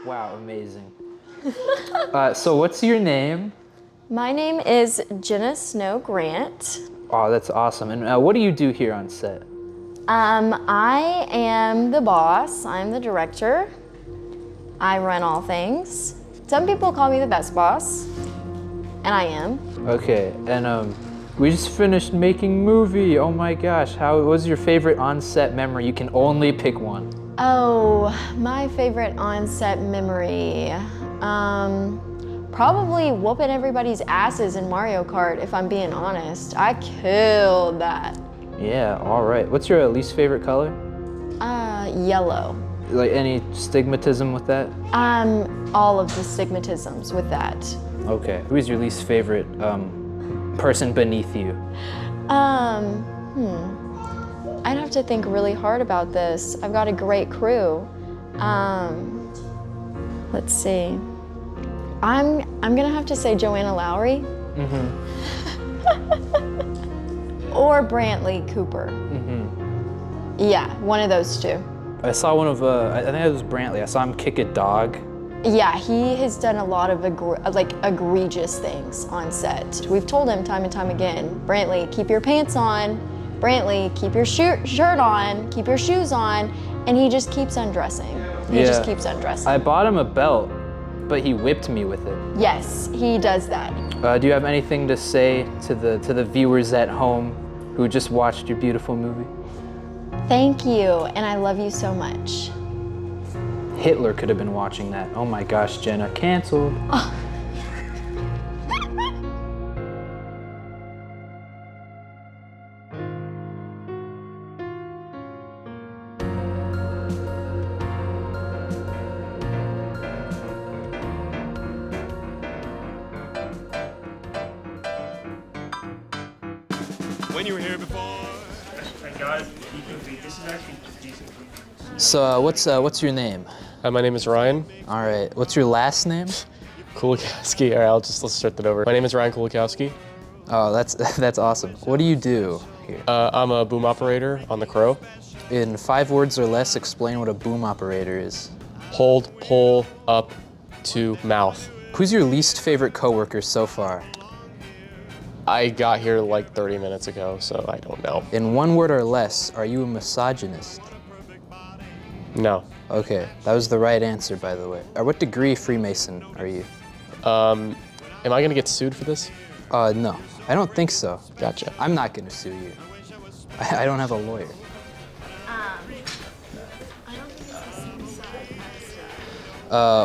Wow, amazing. So what's your name? My name is Jenna Snow Grant. Oh, that's awesome. And what do you do here on set? I am the boss. I'm the director. I run all things. Some people call me the best boss, and I am. Okay, and we just finished making movie. Oh my gosh, how was your favorite on-set memory? You can only pick one. Oh, my favorite on-set memory. Probably whooping everybody's asses in Mario Kart, if I'm being honest. I killed that. Yeah, all right. What's your least favorite color? Yellow. Like any stigmatism with that? All of the stigmatisms with that. Okay. Who's your least favorite person beneath you? I'd have to think really hard about this. I've got a great crew. Let's see. I'm gonna have to say Joanna Lowry. Or Brantley Cooper. Yeah, one of those two. I saw one of, I think it was Brantley. I saw him kick a dog. Yeah, he has done a lot of egregious things on set. We've told him time and time again, Brantley, keep your pants on. Brantley, keep your shirt on, keep your shoes on, and he just keeps undressing. He just keeps undressing. I bought him a belt, but he whipped me with it. Yes, he does that. Do you have anything to say to the viewers at home who just watched your beautiful movie? Thank you, and I love you so much. Hitler could have been watching that. Oh my gosh, Jenna, canceled. When you were here before. And guys, you can beat. This is actually decent food. So what's your name? My name is Ryan All right, what's your last name? Kulikowski. All right, let's start that over. My name is Ryan Kulikowski. Oh, that's awesome. What do you do here? I'm a boom operator on the Crow. In 5 words or less, explain what a boom operator is. Hold, pull, up to mouth. Who's your least favorite coworker so far? I got here like 30 minutes ago, so I don't know. In 1 word or less, are you a misogynist? No. Okay, that was the right answer, by the way. What degree Freemason are you? Am I gonna get sued for this? No, I don't think so. Gotcha. I'm not gonna sue you. I don't have a lawyer.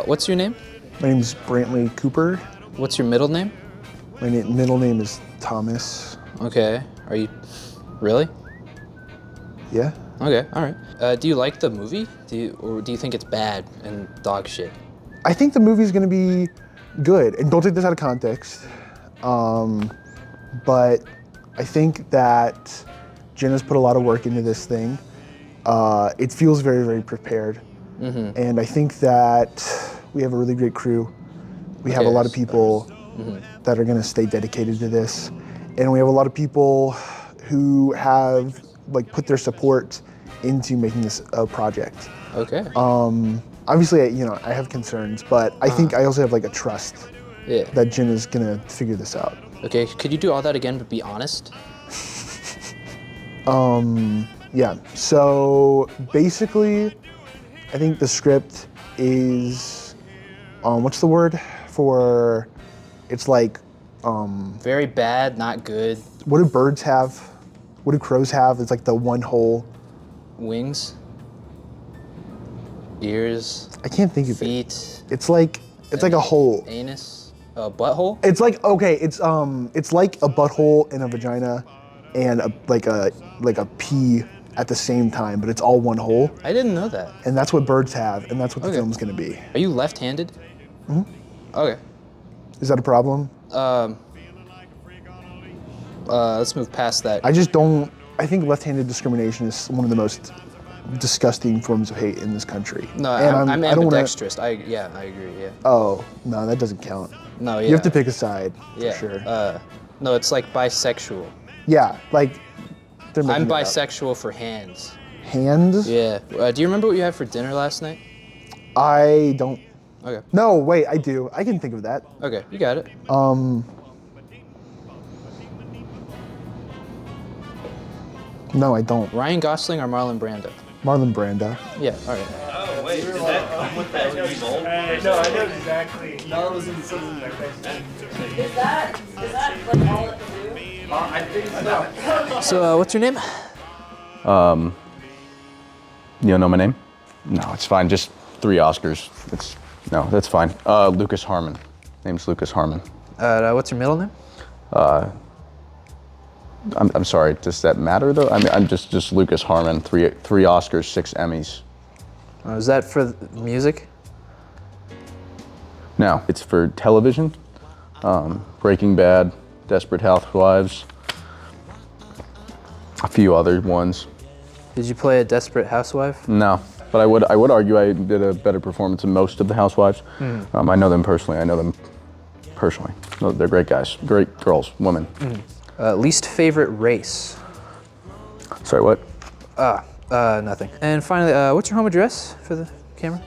What's your name? My name is Brantley Cooper. What's your middle name? My middle name is Thomas. Okay, are you, really? Yeah? Okay, all right. Do you like the movie? Or do you think it's bad and dog shit? I think the movie's gonna be good, and don't take this out of context. But I think that Jenna's put a lot of work into this thing. It feels very, very prepared. And I think that we have a really great crew. We have a lot of people that are gonna stay dedicated to this. And we have a lot of people who have put their support into making this a project. Okay. Obviously, I have concerns, but I think I also have a trust Yeah. that Jenna's gonna figure this out. Okay, could you do all that again but be honest? Yeah, so basically, I think the script is, what's the word for, it's Very bad, not good. what do birds have? What do crows have? It's the one hole. Wings. Ears. I can't think of it. Feet. It's like a hole. Anus. A butthole? It's okay. It's like a butthole and a vagina, and a pea at the same time, but it's all one hole. I didn't know that. And that's what birds have, and that's what the Okay. film's gonna be. Are you left-handed? Okay. Is that a problem? Let's move past that. I think left-handed discrimination is one of the most disgusting forms of hate in this country. No, And I'm I don't wanna- ambidextrous. I agree, yeah. Oh, no, that doesn't count. No, yeah. You have to pick a side, Yeah. for sure. No, it's like bisexual. Yeah, they're making I'm it up. bisexual for hands. Hands? Yeah. Do you remember what you had for dinner last night? I don't. Okay. No, wait, I do. I can think of that. Okay, you got it. No, I don't. Ryan Gosling or Marlon Brando? Marlon Brando. Yeah, all right. No, I know exactly. That was in Is that like all it can do? I think so. So, what's your name? You don't know my name? No, it's fine. Just 3 Oscars. That's fine. Lucas Harmon. Name's Lucas Harmon. What's your middle name? I'm sorry. Does that matter though? I mean, I'm just Lucas Harmon. 3 Oscars, 6 Emmys. Is that for music? No, it's for television. Breaking Bad, Desperate Housewives, a few other ones. Did you play a desperate housewife? No, but I would argue I did a better performance than most of the housewives. I know them personally. No, they're great guys, great girls, women. Least favorite race? Sorry, what? Nothing. And finally, what's your home address for the camera?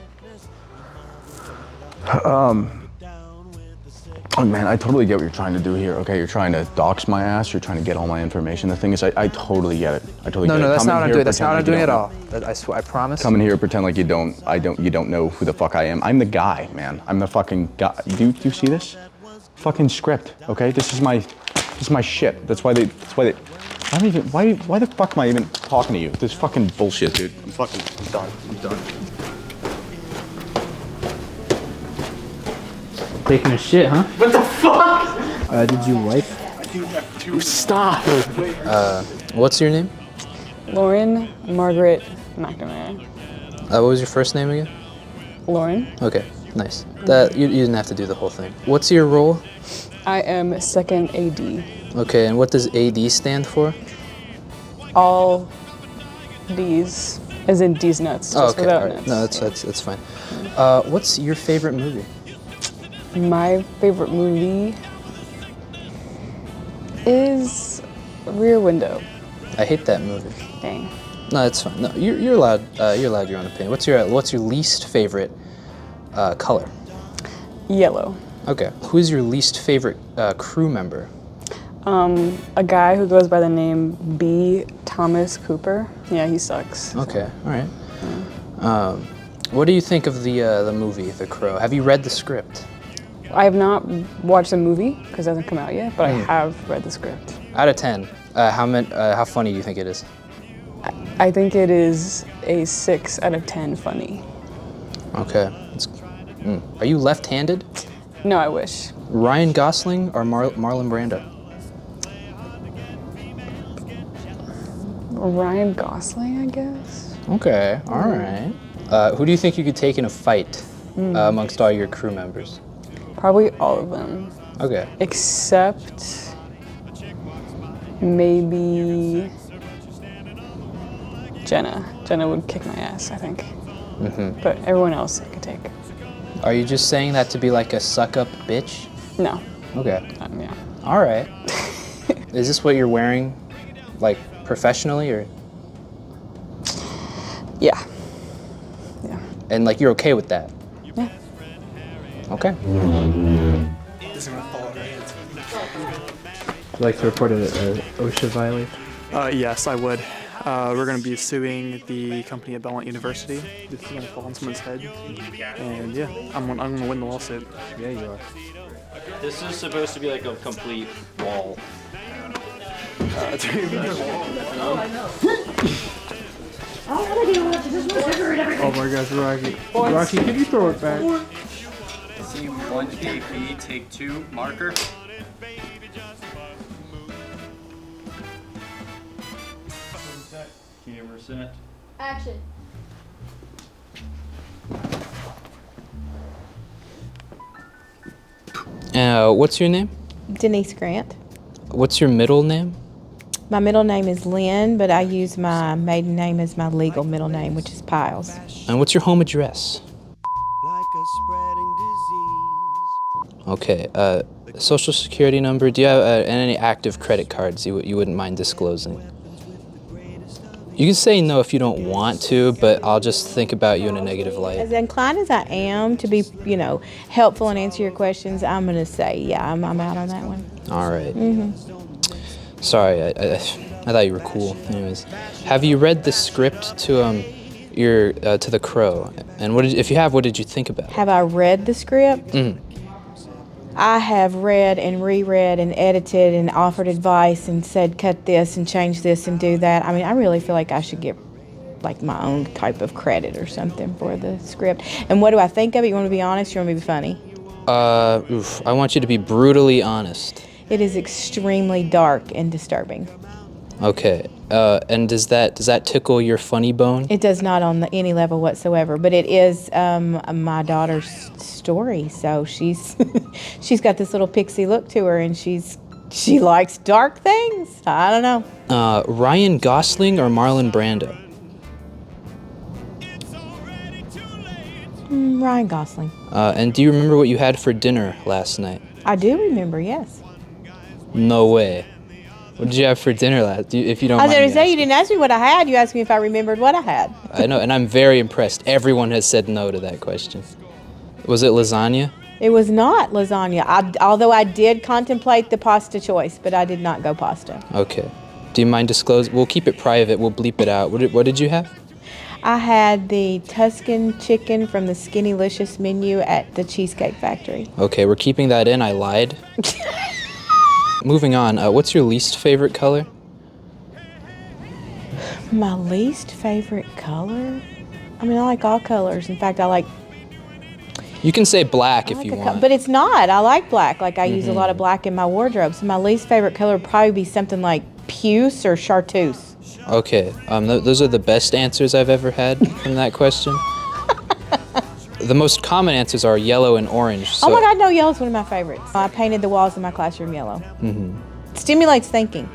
Oh man, I totally get what you're trying to do here. Okay, you're trying to dox my ass. You're trying to get all my information. The thing is, I totally get it. I totally get it. No, that's Come not in what I'm here, doing. That's not what I'm pretend doing like at you don't all. I swear, I promise. Come in here, pretend like you don't know who the fuck I am. I'm the guy, man. I'm the fucking guy. Do you see this? Fucking script, okay? This is my shit. That's why they, I don't even, why the fuck am I even talking to you? This fucking bullshit, dude. I'm done. Taking a shit, huh? What the fuck? Did you wipe? Stop. What's your name? Lauren Margaret McNamara. What was your first name again? Lauren. Okay, nice. That you didn't have to do the whole thing. What's your role? I am second AD. Okay, and what does AD stand for? All D's, as in D's nuts, just Oh, okay. without All right. nuts. No, that's fine. What's your favorite movie? My favorite movie is Rear Window. I hate that movie. Dang. No, that's fine. No, you're allowed. You're allowed your own opinion. What's your least favorite color? Yellow. Okay. Who's your least favorite crew member? A guy who goes by the name B. Thomas Cooper. Yeah, he sucks. Okay. All right. What do you think of the movie The Crow? Have you read the script? I have not watched the movie because it hasn't come out yet, but I have read the script. Out of 10, how funny do you think it is? I think it is a 6 out of 10 funny. Okay. Are you left-handed? No, I wish. Ryan Gosling or Marlon Brando? Ryan Gosling, I guess. Okay. All right. Who do you think you could take in a fight amongst all your crew members? Probably all of them. Okay. Except maybe Jenna. Jenna would kick my ass, I think. But everyone else I could take. Are you just saying that to be like a suck-up bitch? No. Okay. Yeah. All right. Is this what you're wearing, like, professionally, or? Yeah. Yeah. And, like, you're okay with that? Yeah. Okay. This is gonna fall out of our hands. Would you like to report an OSHA violation? Yes, I would. We're going to be suing the company at Belmont University. This is going to fall on someone's head. And yeah, I'm going to win the lawsuit. Yeah, you are. This is supposed to be like a complete wall. Oh my gosh, Rocky. Rocky, can you throw it back? C1AP, take 2, marker. Camera set. Action. What's your name? Denise Grant. What's your middle name? My middle name is Lynn, but I use my maiden name as my legal middle name, which is Piles. And what's your home address? Okay, social security number. Do you have any active credit cards you wouldn't mind disclosing? You can say no if you don't want to, but I'll just think about you in a negative light. As inclined as I am to be, helpful and answer your questions, I'm going to say, yeah, I'm out on that one. All right. Sorry, I thought you were cool. Anyways, have you read the script to to The Crow? And if you have, what did you think about it? Have I read the script? I have read and reread and edited and offered advice and said cut this and change this and do that. I mean, I really feel like I should get like my own type of credit or something for the script. And what do I think of it? You want to be honest? You want me to be funny? I want you to be brutally honest. It is extremely dark and disturbing. Okay. And does that tickle your funny bone? It does not on any level whatsoever, but it is my daughter's story. So she's got this little pixie look to her, and she likes dark things. I don't know. Ryan Gosling or Marlon Brando? Ryan Gosling. And do you remember what you had for dinner last night? I do remember, yes. No way. What did you have for dinner if you don't I was mind going me to say, you asking? didn't ask me what I had. You asked me if I remembered what I had. I know, and I'm very impressed. Everyone has said no to that question. Was it lasagna? It was not lasagna, although I did contemplate the pasta choice, but I did not go pasta. Okay. Do you mind disclosing? We'll keep it private. We'll bleep it out. What did you have? I had the Tuscan chicken from the Skinnylicious menu at the Cheesecake Factory. Okay, we're keeping that in. I lied. Moving on, what's your least favorite color? My least favorite color? I mean, I like all colors. In fact, I like... You can say black if you want. But it's not. I like black. Like, I use a lot of black in my wardrobe. So my least favorite color would probably be something like puce or chartreuse. Okay, those are the best answers I've ever had from that question. The most common answers are yellow and orange. So Oh my God, no, yellow's one of my favorites. I painted the walls in my classroom yellow. Stimulates thinking.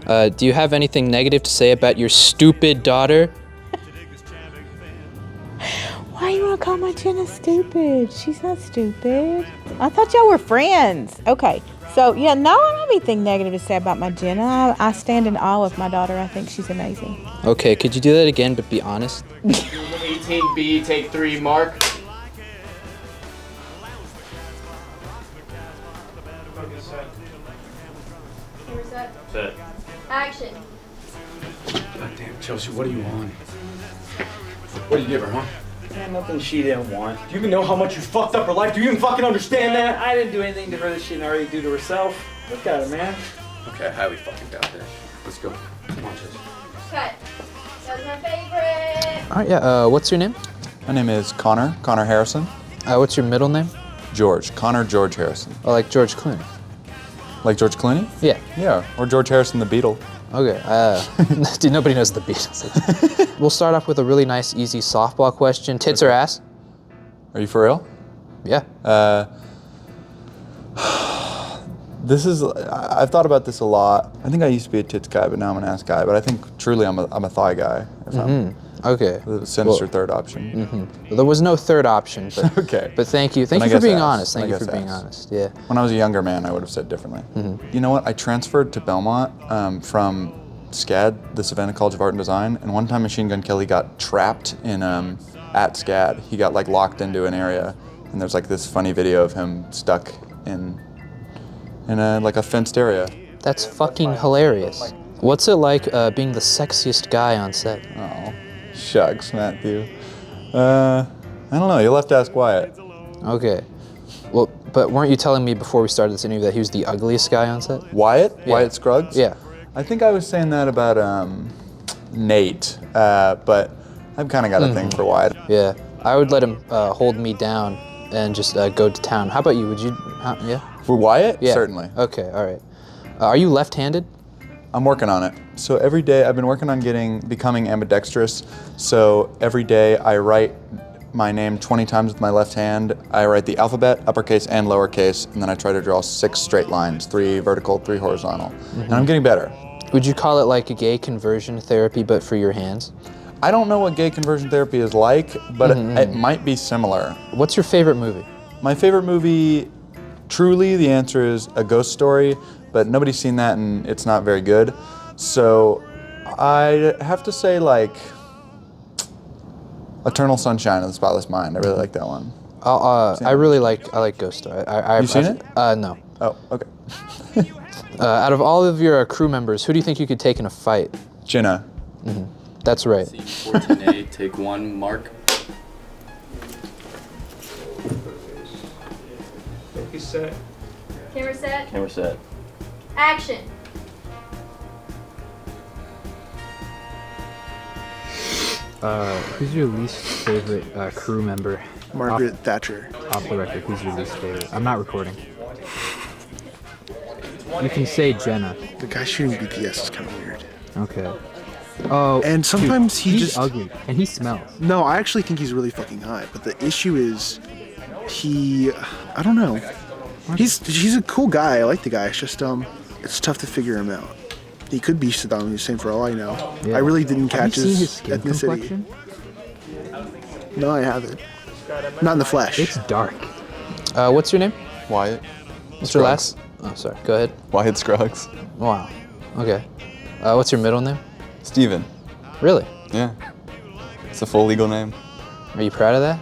Do you have anything negative to say about your stupid daughter? Why you want to call my Jenna stupid? She's not stupid. I thought y'all were friends. Okay, so yeah, no, I don't have anything negative to say about my Jenna. I stand in awe of my daughter. I think she's amazing. Okay, could you do that again, but be honest? 18B, take 3, mark. Set. Action. Goddamn, Chelsea, what are you on? What did you give her, huh? Man, nothing she didn't want. Do you even know how much you fucked up her life? Do you even fucking understand that? I didn't do anything to her that she didn't already do to herself. Look at her, man. Okay, I highly fucking doubt that. Let's go. Come on, Chelsea. Cut. That was my favorite. All right, yeah, what's your name? My name is Connor Harrison. What's your middle name? George, Connor George Harrison. Oh, like George Clooney. Like George Clooney? Yeah. Yeah, or George Harrison the Beatle. Okay, dude, nobody knows the Beatles. We'll start off with a really nice, easy softball question. Tits or ass? Are you for real? Yeah. I've thought about this a lot. I think I used to be a tits guy, but now I'm an ass guy. But I think truly I'm a thigh guy. If I'm Okay. the sinister third option. Well, there was no third option, but Okay. But thank you Then I for guess being ass. honest. Then I Thank you for guess being ass. honest. Yeah. When I was a younger man, I would have said differently. You know what? I transferred to Belmont from SCAD, the Savannah College of Art and Design, and one time Machine Gun Kelly got trapped in at SCAD. He got like locked into an area, and there's like this funny video of him stuck in a fenced area. That's fucking hilarious. What's it like being the sexiest guy on set? Oh, shucks, Matthew. I don't know. You'll have to ask Wyatt. Okay. Well, but weren't you telling me before we started this interview that he was the ugliest guy on set? Wyatt? Yeah. Wyatt Scruggs? Yeah. I think I was saying that about Nate, but I've kind of got a thing for Wyatt. Yeah. I would let him hold me down and just go to town. How about you? Would you? Yeah. For Wyatt? Yeah. Certainly. Okay. All right. Are you left-handed? I'm working on it. So every day I've been working on becoming ambidextrous. So every day I write my name 20 times with my left hand. I write the alphabet, uppercase and lowercase, and then I try to draw 6 straight lines, 3 vertical, 3 horizontal. And I'm getting better. Would you call it like a gay conversion therapy, but for your hands? I don't know what gay conversion therapy is like, but it might be similar. What's your favorite movie? My favorite movie, truly, the answer is A Ghost Story, but nobody's seen that and it's not very good. So I'd have to say like Eternal Sunshine of the Spotless Mind. I really like that one. I like Ghost Story. You seen it? No. Oh, okay. Out of all of your crew members, who do you think you could take in a fight? Jenna. That's right. C14A, take one, mark. He's set. Camera set. Camera set. Action. Who's your least favorite crew member? Margaret Thatcher. Off the record, who's your least favorite? I'm not recording. You can say Jenna. The guy shooting BTS is kind of weird. Okay. Oh. And sometimes he's ugly and he smells. No, I actually think he's really fucking hot. But the issue is, I don't know. He's a cool guy. I like the guy. It's just it's tough to figure him out. He could be Saddam Hussein for all I know. Yeah. I really didn't catch Have you seen his his skin ethnicity. complexion? No, I haven't. Not in the flesh. It's dark. What's your name? Wyatt. Mr. Lass? Oh, sorry. Go ahead. Wyatt Scruggs. Wow. Okay. What's your middle name? Steven. Really? Yeah. It's a full legal name. Are you proud of that?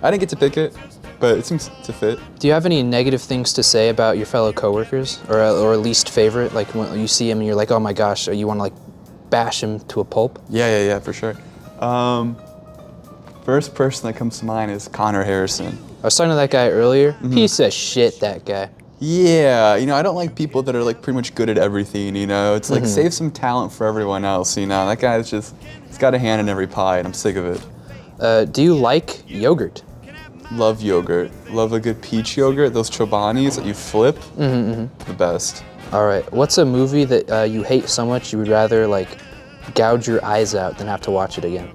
I didn't get to pick it, but it seems to fit. Do you have any negative things to say about your fellow coworkers, or least favorite? Like when you see him and you're like, oh my gosh, you want to like bash him to a pulp? Yeah, for sure. First person that comes to mind is Connor Harrison. I was talking to that guy earlier. Piece of shit, that guy. Yeah, I don't like people that are like pretty much good at everything, It's like save some talent for everyone else, That guy's he's got a hand in every pie and I'm sick of it. Do you like yogurt? Love yogurt. Love a good peach yogurt. Those Chobanis that you flip, the best. All right, what's a movie that you hate so much you would rather like gouge your eyes out than have to watch it again?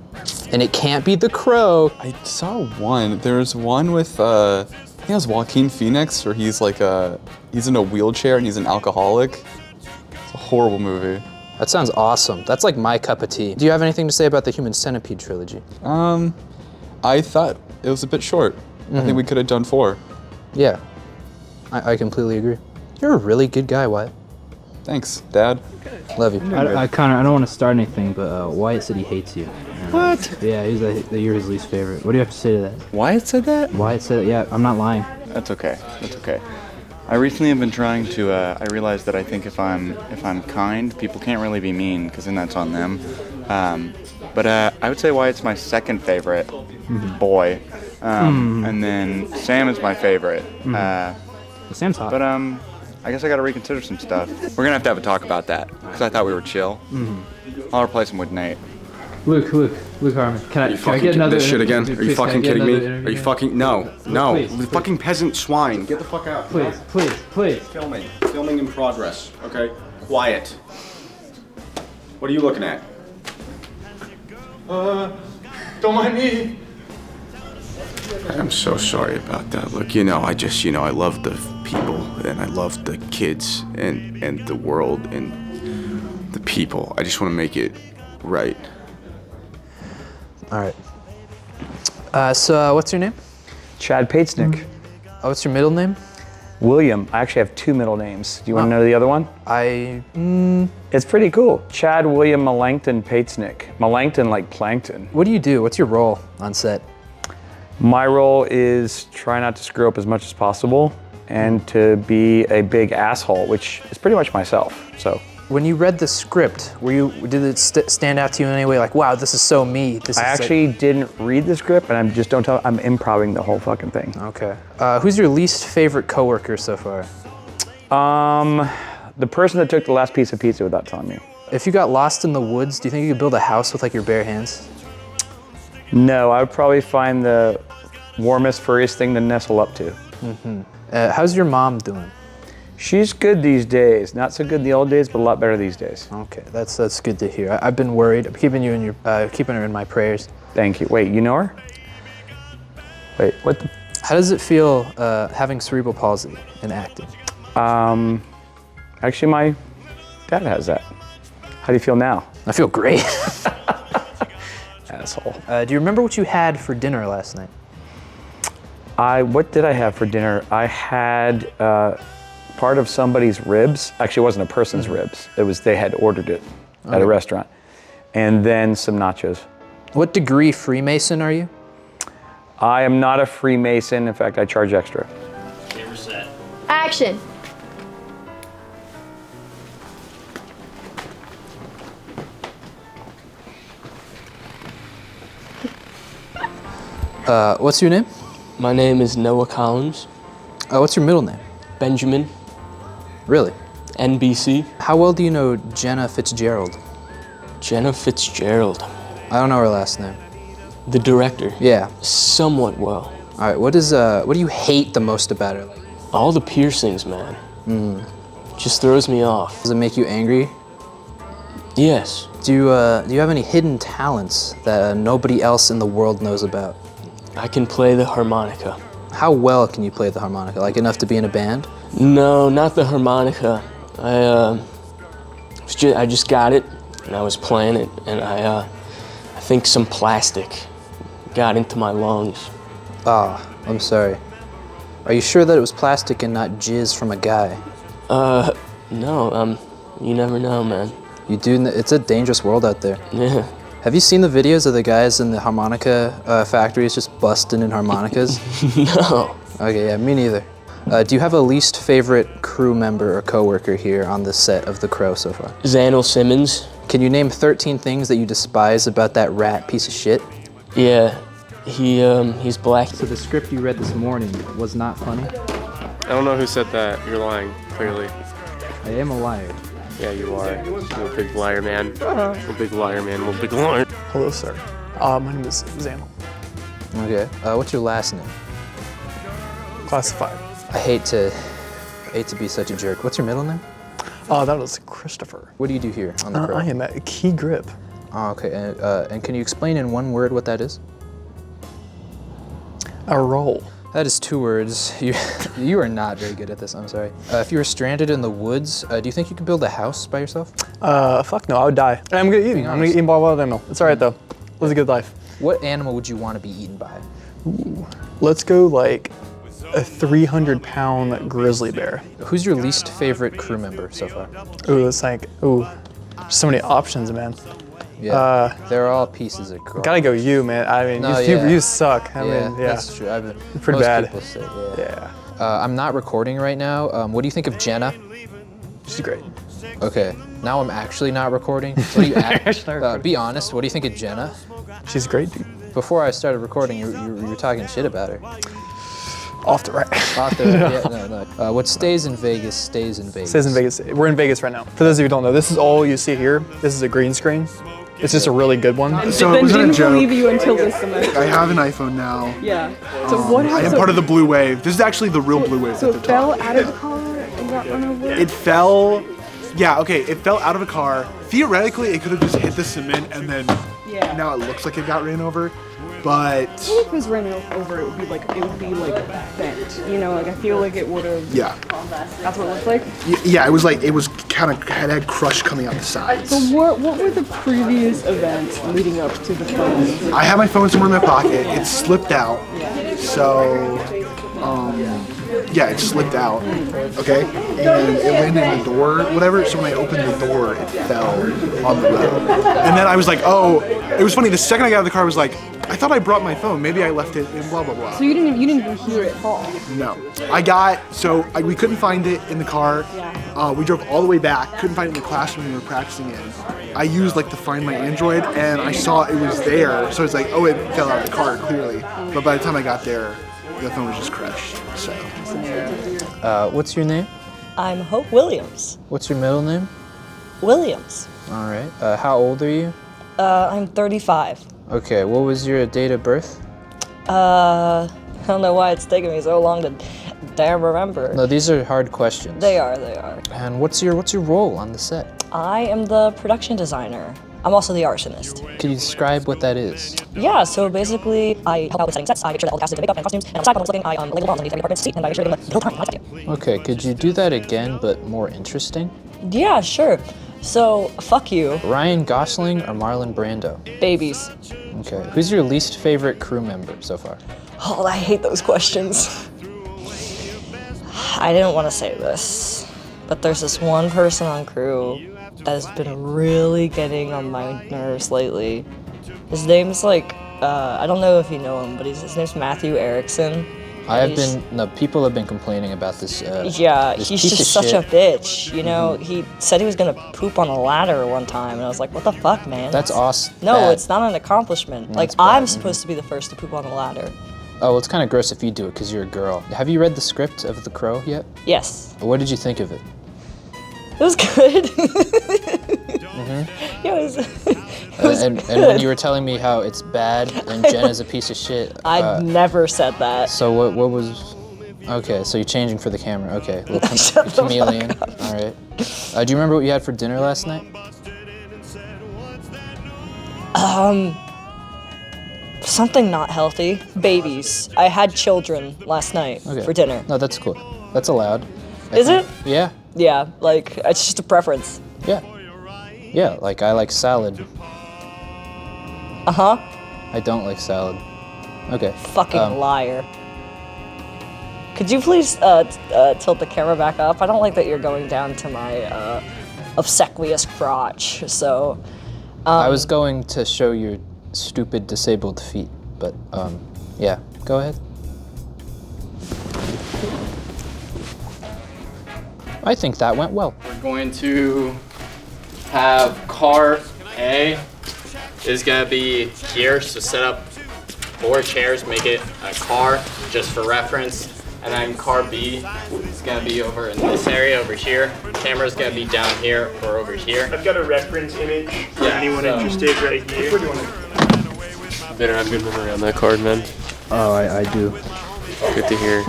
And it can't be The Crow. I saw one. There was one with, I think it was Joaquin Phoenix, where he's like he's in a wheelchair and he's an alcoholic. It's a horrible movie. That sounds awesome. That's like my cup of tea. Do you have anything to say about the Human Centipede trilogy? I thought it was a bit short. I think we could have done 4. Yeah, I completely agree. You're a really good guy, Wyatt. Thanks, Dad. Love you. Connor, I don't want to start anything, but Wyatt said he hates you. What? Yeah, he's you're his least favorite. What do you have to say to that? Wyatt said that? Wyatt said it, yeah, I'm not lying. That's okay. That's okay. I recently have been trying to. I realized that I think if I'm kind, people can't really be mean because then that's on them. But I would say Wyatt's my second favorite boy, and then Sam is my favorite. Sam's hot. But I guess I got to reconsider some stuff. We're gonna have to have a talk about that because I thought we were chill. I'll replace him with Nate. Luke Harmon. Can I get another? This shit again? Are you fucking kidding me? Are you fucking no? Please, The fucking peasant swine. Get the fuck out. Please. Filming in progress. Okay, quiet. What are you looking at? Don't mind me. I'm so sorry about that. Look, I love the people and I love the kids and the world and the people. I just want to make it right. All right. So what's your name? Chad Patesnick. Oh, what's your middle name? William. I actually have 2 middle names. Do you want to know the other one? It's pretty cool. Chad William Melanchthon Patesnick. Melanchthon like plankton. What do you do? What's your role on set? My role is try not to screw up as much as possible and to be a big asshole, which is pretty much myself, so. When you read the script, did it stand out to you in any way? Like, wow, this is so me. I actually didn't read the script, and I'm improvising the whole fucking thing. Okay. Who's your least favorite coworker so far? The person that took the last piece of pizza without telling me. If you got lost in the woods, do you think you could build a house with like your bare hands? No, I would probably find the warmest, furriest thing to nestle up to. How's your mom doing? She's good these days. Not so good in the old days, but a lot better these days. Okay, that's good to hear. I've been worried. I'm keeping her in my prayers. Thank you. Wait, you know her? Wait, what? How does it feel having cerebral palsy and acting? Actually, my dad has that. How do you feel now? I feel great. Asshole. Do you remember what you had for dinner last night? What did I have for dinner? I had part of somebody's ribs. Actually, it wasn't a person's ribs. They had ordered it. at a restaurant. And then some nachos. What degree Freemason are you? I am not a Freemason. In fact, I charge extra. Favorite set. Action. What's your name? My name is Noah Collins. What's your middle name? Benjamin. Really? NBC. How well do you know Jenna Fitzgerald? Jenna Fitzgerald. I don't know her last name. The director. Yeah. Somewhat well. All right. What do you hate the most about her? All the piercings, man. Just throws me off. Does it make you angry? Yes. Do you have any hidden talents that nobody else in the world knows about? I can play the harmonica. How well can you play the harmonica? Like enough to be in a band? No, not the harmonica. I just got it and I was playing it, and I think some plastic got into my lungs. Ah, I'm sorry. Are you sure that it was plastic and not jizz from a guy? No, you never know, man. You do, it's a dangerous world out there. Yeah. Have you seen the videos of the guys in the harmonica factories just busting in harmonicas? No. Okay, yeah, me neither. Do you have a least favorite crew member or coworker here on the set of The Crow so far? Zanel Simmons. Can you name 13 things that you despise about that rat piece of shit? Yeah, he's black. So the script you read this morning was not funny? I don't know who said that. You're lying, clearly. I am a liar. Yeah, you are. You're a big liar, man. You're a big liar, man. You're a big liar. Hello, sir. My name is Zanel. Okay. What's your last name? Classified. I hate to be such a jerk. What's your middle name? That was Christopher. What do you do here on The Crow? I am at Key Grip. Oh, okay. And can you explain in one word what that is? A roll. That is 2 words. You are not very good at this, I'm sorry. If you were stranded in the woods, do you think you could build a house by yourself? Fuck no, I would die. I'm gonna eat. I'm gonna get eaten by a wild animal. It's all right though. Live a good life. What animal would you want to be eaten by? Ooh. Let's go like a 300-pound grizzly bear. Who's your least favorite crew member so far? Ooh, it's like, so many options, man. Yeah, they're all pieces of crap. Gotta go you, man. I mean, No, you suck. I mean, yeah. That's true. Pretty most bad. People say, yeah. I'm not recording right now. What do you think of Jenna? She's great. Okay, now I'm actually not recording. What do you be honest, what do you think of Jenna? She's great, dude. Before I started recording, you were talking shit about her. Off the right. Off the right, yeah, no. What stays in Vegas stays in Vegas. Stays in Vegas. We're in Vegas right now. For those of you who don't know, this is all you see here. This is a green screen. It's just a really good one. So it wasn't a joke. Believe you until this semester. I have an iPhone now. Yeah. So what happened? I am part of the Blue Wave. This is actually the real Blue Wave. So it fell out of the car and got run over? It fell. Yeah, okay, it fell out of a car. Theoretically, it could have just hit the cement and then now it looks like it got ran over. But if it was ran over, it would be like bent. You know, like I feel like it would have. Yeah. That's what it looked like. Yeah, it was kind of had crush coming out the sides. So what were the previous events leading up to the phone? I had my phone somewhere in my pocket. It slipped out. So yeah, it slipped out. Okay, and it landed in the door, whatever. So when I opened the door, it fell on the road. And then I was like, oh, it was funny. The second I got out of the car, I was like, I thought I brought my phone. Maybe I left it in blah blah blah. So you didn't even hear it fall? No, we couldn't find it in the car. We drove all the way back. Couldn't find it in the classroom we were practicing in. I used like to Find My Android, and I saw it was there. So it's like, oh, it fell out of the car clearly. But by the time I got there, the phone was just crushed. So. What's your name? I'm Hope Williams. What's your middle name? Williams. All right. How old are you? I'm 35. Okay. What was your date of birth? I don't know why it's taking me so long to damn remember. No, these are hard questions. They are. And what's your role on the set? I am the production designer. I'm also the arsonist. Can you describe what that is? Yeah, so basically, I help out with setting sets. I make sure that all the cast is in makeup and costumes. And outside, when I'm looking, I label bombs underneath every department's seat, and I make sure to give them a little time. Okay, could you do that again, but more interesting? Yeah, sure. So, fuck you. Ryan Gosling or Marlon Brando? Babies. Okay, who's your least favorite crew member so far? Oh, I hate those questions. I didn't want to say this, but there's this one person on crew has been really getting on my nerves lately. His name's like, I don't know if you know him, but his name's Matthew Erickson. People have been complaining about this. Yeah, this he's piece just of such shit. a bitch. You know, he said he was gonna poop on a ladder one time, and I was like, what the fuck, man? That's awesome. No, bad. it's not an accomplishment. No, like, it's bad. I'm supposed to be the first to poop on a ladder. Oh, well, it's kind of gross if you do it because you're a girl. Have you read the script of The Crow yet? Yes. What did you think of it? It was good. Mm-hmm. Yeah, it was And when you were telling me how it's bad and Jenna's a piece of shit. I never said that. So what was... Okay, so you're changing for the camera. Okay, little chameleon. All right. Do you remember what you had for dinner last night? Something not healthy. Babies. I had children last night for dinner. No, that's cool. That's allowed. Is it? Yeah. Yeah, like, it's just a preference. Yeah. Yeah, like I like salad. Uh-huh. I don't like salad. Okay. Fucking liar. Could you please tilt the camera back up? I don't like that you're going down to my obsequious crotch, so... I was going to show your stupid disabled feet, but yeah, go ahead. I think that went well. We're going to have car A is gonna be here, so set up 4 chairs, make it a car, just for reference. And then car B is gonna be over in this area over here. Camera's gonna be down here or over here. I've got a reference image for anyone interested right here. Better have good memory on that card, man. Oh, I do. Good to hear.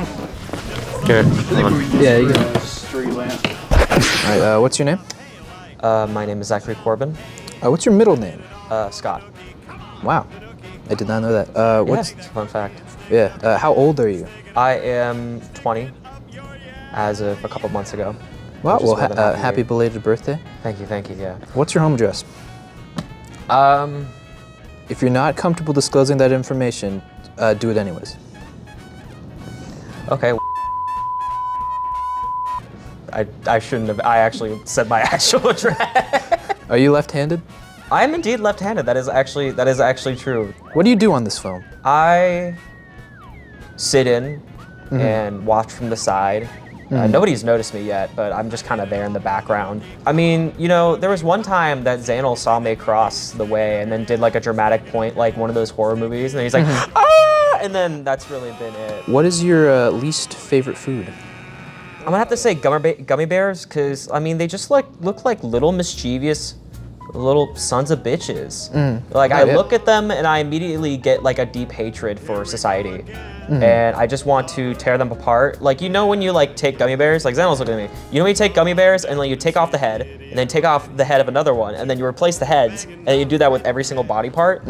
Okay, hold on. Yeah, you can. Street lamp. All right, what's your name? My name is Zachary Corbin. What's your middle name? Scott. Wow, I did not know that. What's it's a fun fact. Yeah, how old are you? I am 20, as of a couple months ago. Wow, Just well, more than half a happy year. belated birthday. Thank you, yeah. What's your home address? If you're not comfortable disclosing that information, do it anyways. Okay. I shouldn't have, I actually said my actual address. Are you left-handed? I am indeed left-handed, that is actually true. What do you do on this film? I sit in and watch from the side. Nobody's noticed me yet, but I'm just kind of there in the background. I mean, you know, there was one time that Zanel saw me across the way and then did like a dramatic point, like one of those horror movies, and then he's like, ah! And then that's really been it. What is your least favorite food? I'm gonna have to say gummy bears, because, I mean, they just like look like little mischievous little sons of bitches. Like, I look at them and I immediately get like a deep hatred for society. And I just want to tear them apart. Like, you know when you like take gummy bears, like Zanel's looking at me. You know when you take gummy bears and like you take off the head and then take off the head of another one and then you replace the heads and you do that with every single body part?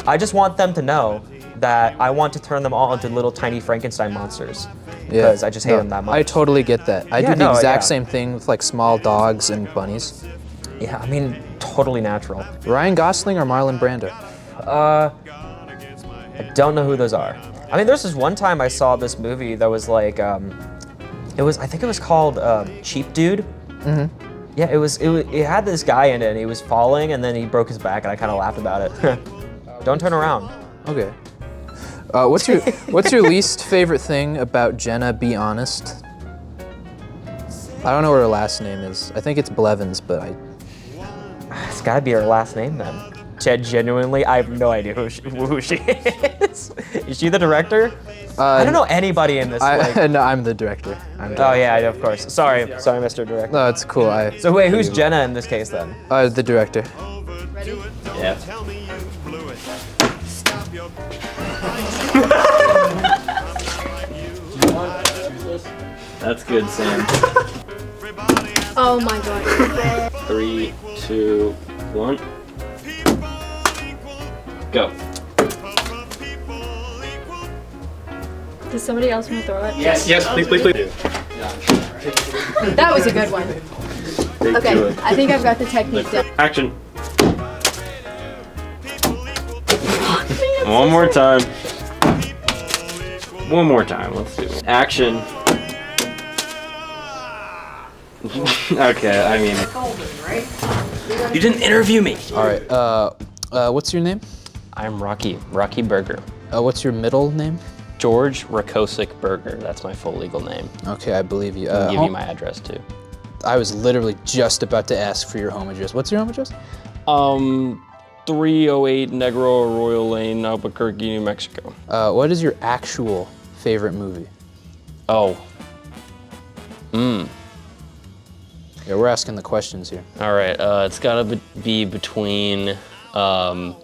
I just want them to know that I want to turn them all into little tiny Frankenstein monsters. Because I just hate them that much. I totally get that. I do the no, exact same thing with like small dogs and bunnies. Yeah, I mean, totally natural. Ryan Gosling or Marlon Brando? I don't know who those are. I mean, there's this one time I saw this movie that was like, I think it was called Cheap Dude. Yeah, it had this guy in it and he was falling and then he broke his back and I kind of laughed about it. Don't turn around. Okay. What's your least favorite thing about Jenna? Be honest. I don't know what her last name is. I think it's Blevins, but It's gotta be her last name then. Genuinely, I have no idea who she is. Is she the director? I don't know anybody in this. No, I'm the director. Oh yeah, of course. Sorry, Mr. Director. No, it's cool. So wait, who's Jenna in this case then? The director. Ready? Yeah. That's good, Sam. Oh my god. 3, 2, 1. Go. Does somebody else want to throw it? Yes, please. That was a good one. Okay, I think I've got the technique down. Action. One more time. One more time. Let's do it. Action. Okay, I mean, you didn't interview me. All right. What's your name? I'm Rocky Berger. What's your middle name? George Rakosik Berger. That's my full legal name. Okay, I believe you. I can give you my address too. I was literally just about to ask for your home address. What's your home address? 308 Negro Arroyo Lane, Albuquerque, New Mexico. What is your actual favorite movie? Oh. Yeah, we're asking the questions here. All right, it's gotta be between Elmo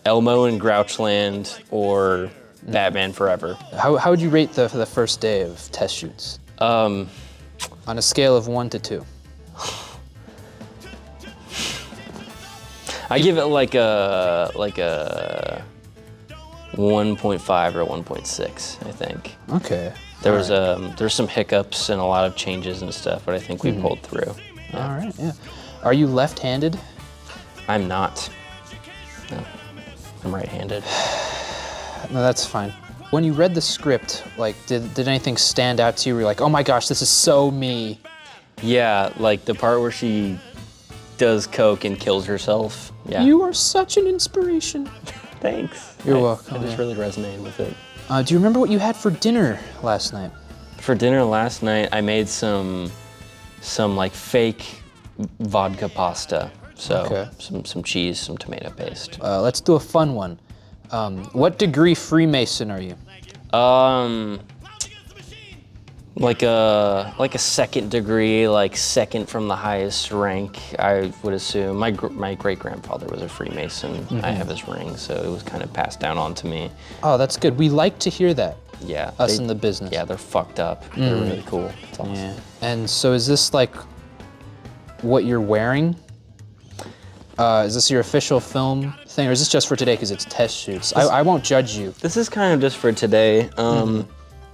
and Grouchland or Batman Forever. How would you rate the first day of test shoots? On a scale of 1 to 2. I give it like a 1.5 or 1.6, I think. Okay. There's some hiccups and a lot of changes and stuff, but I think we pulled through. Yeah. All right, yeah. Are you left-handed? I'm not. No, I'm right-handed. No, that's fine. When you read the script, like, did anything stand out to you? Were you like, oh my gosh, this is so me? Yeah, like the part where she does coke and kills herself. Yeah. You are such an inspiration. Thanks. You're welcome. I just really resonated with it. Do you remember what you had for dinner last night? For dinner last night, I made some like fake vodka pasta. So some cheese, some tomato paste. Let's do a fun one. What degree Freemason are you? Like a second degree, like second from the highest rank, I would assume. My great grandfather was a Freemason. I have his ring, so it was kind of passed down onto me. Oh, that's good. We like to hear that. Yeah. Us in the business. Yeah, they're fucked up. They're really cool. It's awesome. Yeah. And so is this like what you're wearing? Is this your official film thing, or is this just for today because it's test shoots? I won't judge you. This is kind of just for today.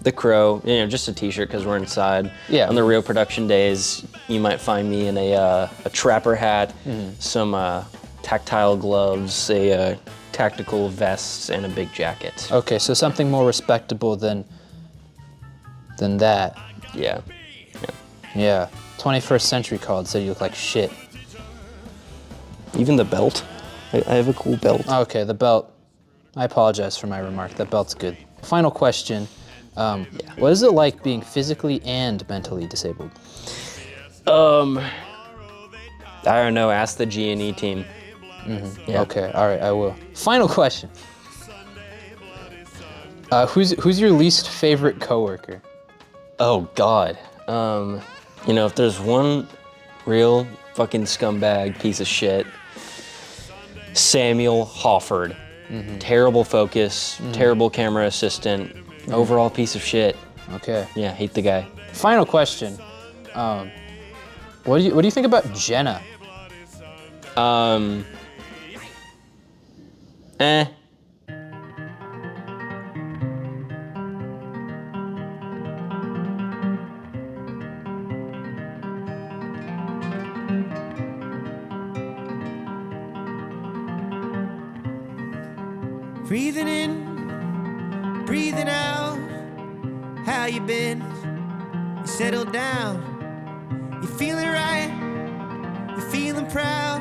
The Crow, just a t-shirt because we're inside. Yeah. On the real production days, you might find me in a trapper hat, some tactile gloves, a tactical vest, and a big jacket. Okay, so something more respectable than that. Yeah. Yeah. 21st Century called, said you look like shit. Even the belt. I have a cool belt. Okay, the belt. I apologize for my remark. That belt's good. Final question. What is it like being physically and mentally disabled? I don't know. Ask the G&E team. Yeah. Okay, all right, I will. Final question. Who's your least favorite coworker? Oh God. If there's one real fucking scumbag piece of shit, Samuel Hofford. Terrible focus, terrible camera assistant, overall piece of shit. Okay. Yeah, hate the guy. Final question. What do you think about Jenna? Breathing in, breathing out. How you been? You settled down. You feeling right? You feeling proud?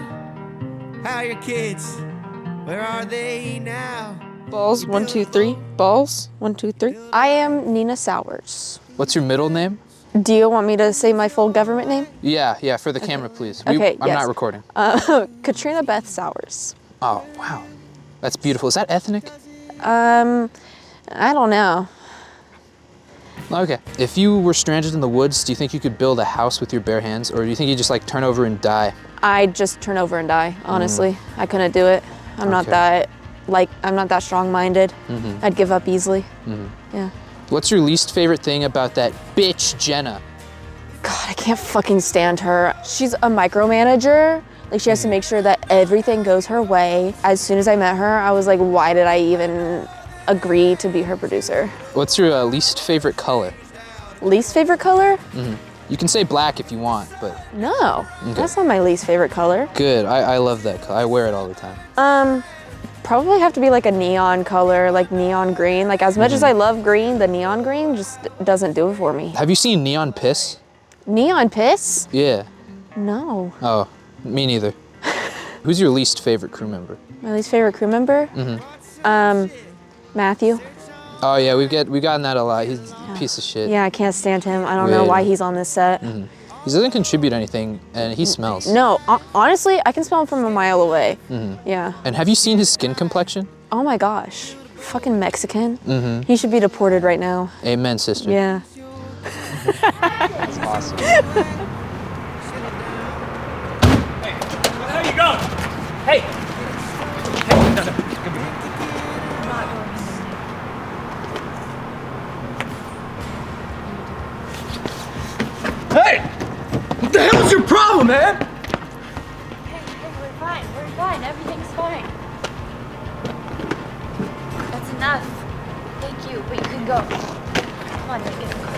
How are your kids? Where are they now? Balls, 1, 2, 3. Balls, 1, 2, 3. I am Nina Sowers. What's your middle name? Do you want me to say my full government name? Yeah, for the camera, please. Okay, I'm yes. not recording. Katrina Beth Sowers. Oh, wow. That's beautiful. Is that ethnic? I don't know. Okay. If you were stranded in the woods, do you think you could build a house with your bare hands, or do you think you just like turn over and die? I'd just turn over and die, honestly. I couldn't do it. I'm not that strong-minded. I'd give up easily. Yeah. What's your least favorite thing about that bitch Jenna? God, I can't fucking stand her. She's a micromanager. Like, she has to make sure that everything goes her way. As soon as I met her, I was like, why did I even agree to be her producer? What's your least favorite color? Least favorite color? You can say black if you want, but... No, Okay. that's not my least favorite color. Good, I love that color. I wear it all the time. Probably have to be like a neon color, like neon green. Like, as much as I love green, the neon green just doesn't do it for me. Have you seen neon piss? Neon piss? Yeah. No. Oh, me neither. Who's your least favorite crew member? My least favorite crew member? Matthew. Oh yeah, we've gotten that a lot. He's a piece of shit. Yeah, I can't stand him. I don't know why he's on this set. He doesn't contribute anything, and he smells. No, honestly, I can smell him from a mile away. Yeah. And have you seen his skin complexion? Oh my gosh. Fucking Mexican. Mm-hmm. He should be deported right now. Amen, sister. Yeah. That's awesome. Where you going? Hey! Hey! What the hell is your problem, man? We're fine. We're fine. Everything's fine. That's enough. Thank you. But you can go. Come on, let's get in the car.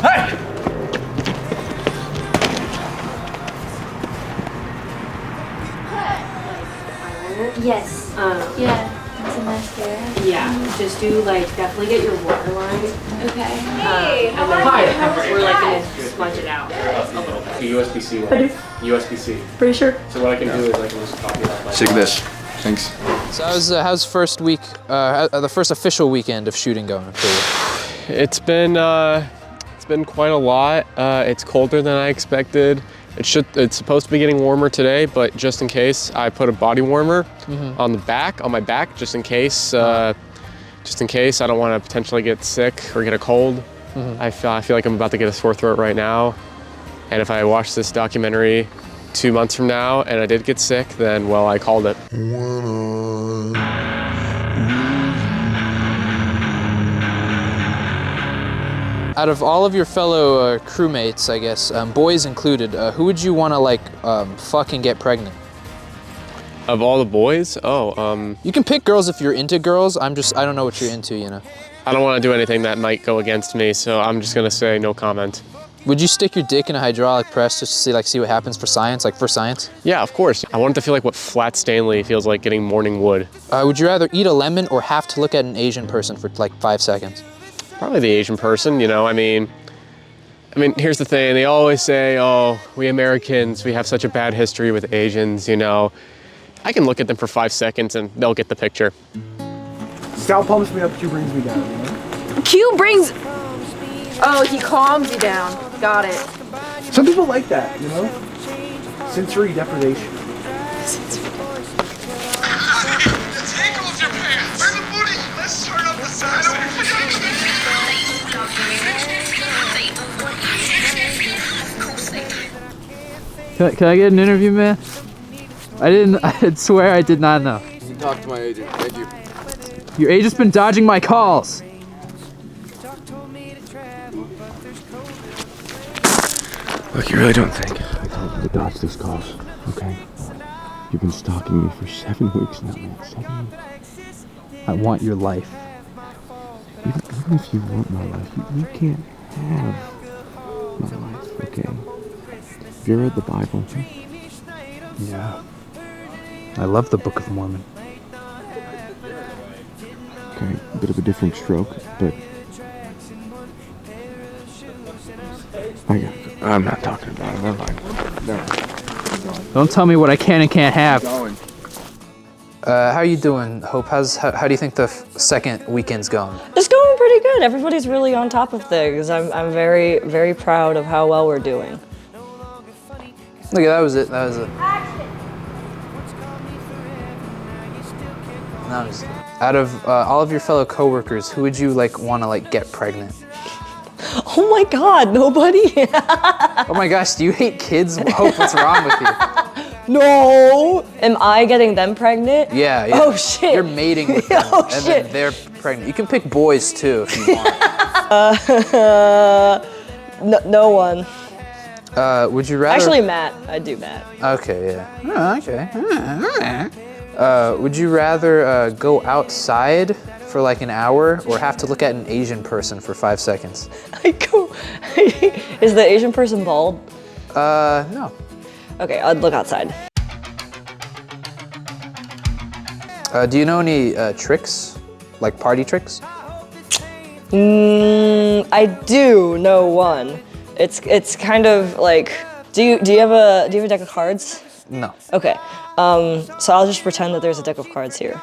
Hey! Yes. Yeah. It's a mascara. Yeah. Just do like definitely get your waterline. Okay. Hey, how are you? We're like gonna smudge it out a little bit. USB-C one. USB-C. Pretty sure. So what I can do is I can just copy that. Sick of this. Thanks. So how's first week, the first official weekend of shooting going for you? It's been quite a lot. It's colder than I expected. It's supposed to be getting warmer today, but just in case, I put a body warmer on my back, just in case I don't want to potentially get sick or get a cold. I feel like I'm about to get a sore throat right now, and if I watch this documentary 2 months from now and I did get sick, then well, I called it. Out of all of your fellow crewmates, I guess, boys included, who would you want to fucking get pregnant? Of all the boys? You can pick girls if you're into girls. I don't know what you're into, you know. I don't want to do anything that might go against me, so I'm just gonna say no comment. Would you stick your dick in a hydraulic press just to see what happens for science, like for science? Yeah, of course. I want it to feel like what Flat Stanley feels like getting morning wood. Would you rather eat a lemon or have to look at an Asian person for like 5 seconds? Probably the Asian person, you know, I mean, here's the thing. They always say, oh, we Americans, we have such a bad history with Asians, you know. I can look at them for 5 seconds and they'll get the picture. Sal pumps me up, Q brings me down, you know? Q brings... Oh, he calms you down. Got it. Some people like that, you know? Sensory deprivation. Take off your pants! Where's the booty? Let's turn up the sound. Can I get an interview, man? I swear I did not know. You can talk to my agent. Thank you. Your agent's been dodging my calls. Look, you really don't think I told you to dodge those calls, okay? You've been stalking me for 7 weeks now, man. 7 weeks. I want your life. Even if you want my life, you can't have my life, okay? Have you read the Bible? Yeah. I love the Book of Mormon. Okay, a bit of a different stroke, but I'm not talking about it. Never mind. Don't tell me what I can and can't have. How you doing, Hope? How do you think the second weekend's going? It's going pretty good. Everybody's really on top of things. I'm very, very proud of how well we're doing. Look, that was it. That was it. Out of all of your fellow coworkers, who would you want to get pregnant? Oh my God, nobody? Oh my gosh, do you hate kids? Hope, what's wrong with you? No! Am I getting them pregnant? Yeah. Oh shit. You're mating with them, and then they're pregnant. You can pick boys too if you want. No one. Would you rather? Actually, Matt. I do Matt. Okay, yeah. Oh, okay. Would you rather go outside for an hour or have to look at an Asian person for 5 seconds? Is the Asian person bald? No. Okay, I'd look outside. Do you know any tricks? Like party tricks? I do know one. It's kind of like, do you have a deck of cards? No. Okay. So I'll just pretend that there's a deck of cards here.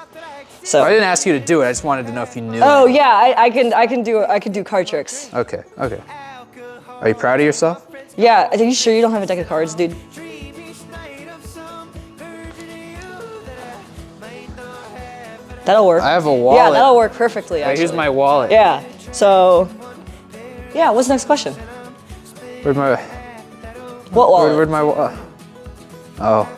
So I didn't ask you to do it. I just wanted to know if you knew. Oh yeah, I can do card tricks. Okay. Okay. Are you proud of yourself? Yeah. Are you sure you don't have a deck of cards, dude? That'll work. I have a wallet. Yeah, that'll work perfectly. Right, Actually. here's my wallet. Yeah. So, yeah. What's the next question? Where'd my What wallet? Where'd my wallet? Oh.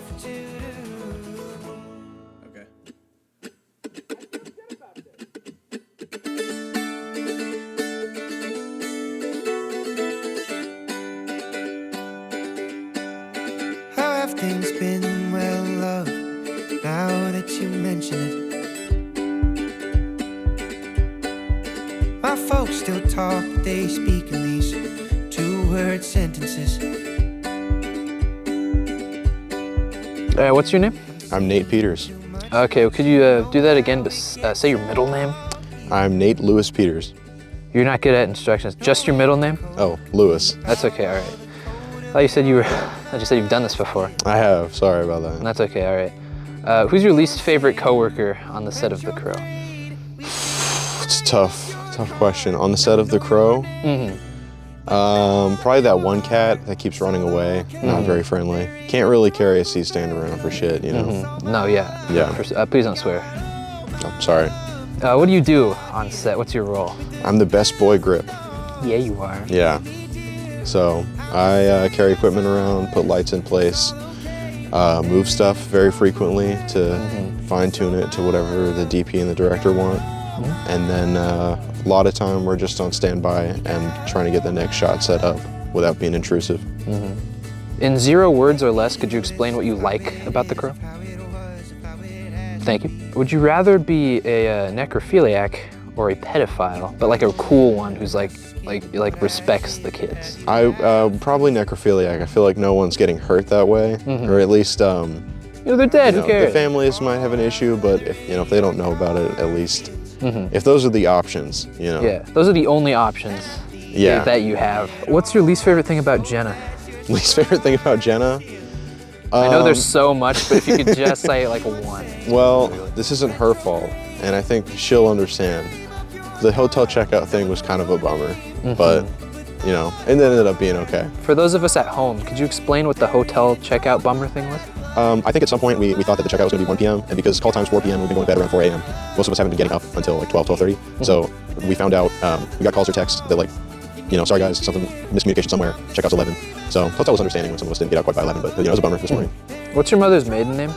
How have things been? Well, love, now that you mention it. My folks still talk, but they speak in these two-word sentences. What's your name? I'm Nate Peters. Okay, well, could you do that again, but say your middle name? I'm Nate Lewis Peters. You're not good at instructions. Just your middle name? Oh, Lewis. That's okay, all right. I thought you said you've done this before. I have, sorry about that. That's okay, all right. Who's your least favorite coworker on the set of The Crow? It's a tough question. On the set of The Crow? Probably that one cat that keeps running away. Not very friendly. Can't really carry a seat stand around for shit, you know? No, yeah. Yeah. Please don't swear. Oh, sorry. What do you do on set? What's your role? I'm the best boy grip. Yeah, you are. Yeah. So I carry equipment around, put lights in place, move stuff very frequently to fine tune it to whatever the DP and the director want. And then a lot of time we're just on standby and trying to get the next shot set up without being intrusive. In 0 words or less, could you explain what you like about The Crow? Thank you. Would you rather be a necrophiliac or a pedophile, but like a cool one who's like respects the kids? I probably necrophiliac. I feel like no one's getting hurt that way, or at least they're dead. Who cares? The families might have an issue, but if they don't know about it, at least if those are the options, Yeah, those are the only options. Yeah. That you have. What's your least favorite thing about Jenna? Least favorite thing about Jenna? I know there's so much, but if you could just say like one. Well, this isn't her fault, and I think she'll understand. The hotel checkout thing was kind of a bummer, but it ended up being okay. For those of us at home, could you explain what the hotel checkout bummer thing was? I think at some point we thought that the checkout was going to be 1 p.m. and because call time's 4 p.m. we've been going to bed around 4 a.m. Most of us haven't been getting up until like 12:30. So we found out, we got calls or texts that like, sorry guys, something, miscommunication somewhere, checkout's 11. So hotel was understanding when some of us didn't get out quite by 11, but it was a bummer this morning. What's your mother's maiden name?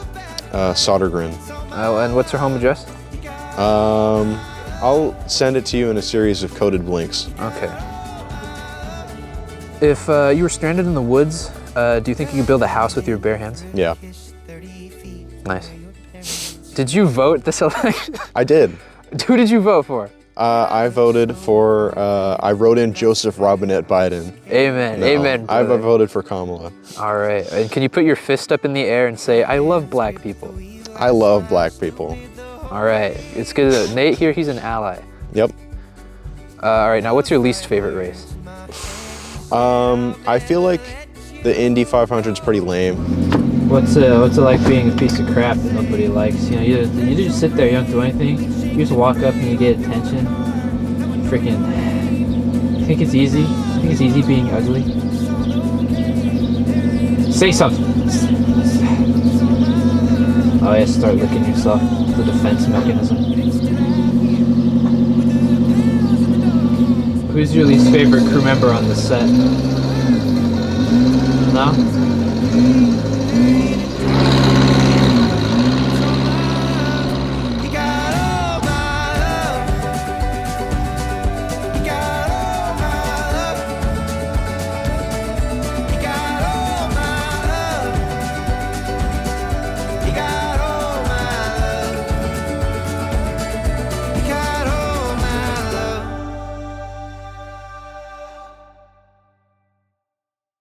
Sodergren. And what's her home address? I'll send it to you in a series of coded blinks. Okay. If you were stranded in the woods, do you think you could build a house with your bare hands? Yeah. Nice. Did you vote this election? I did. Who did you vote for? I voted for, I wrote in Joseph Robinette Biden. Amen, No, amen. I voted for Kamala. All right, and can you put your fist up in the air and say, I love black people? I love black people. All right, it's good. Nate here, he's an ally. Yep. All right, now what's your least favorite race? I feel like the Indy 500's pretty lame. What's it like being a piece of crap that nobody likes? You just sit there, you don't do anything. You just walk up and you get attention. Freaking, you think it's easy? You think it's easy being ugly? Say something. Oh yeah, start licking yourself. The defense mechanism. Who's your least favorite crew member on the set? No?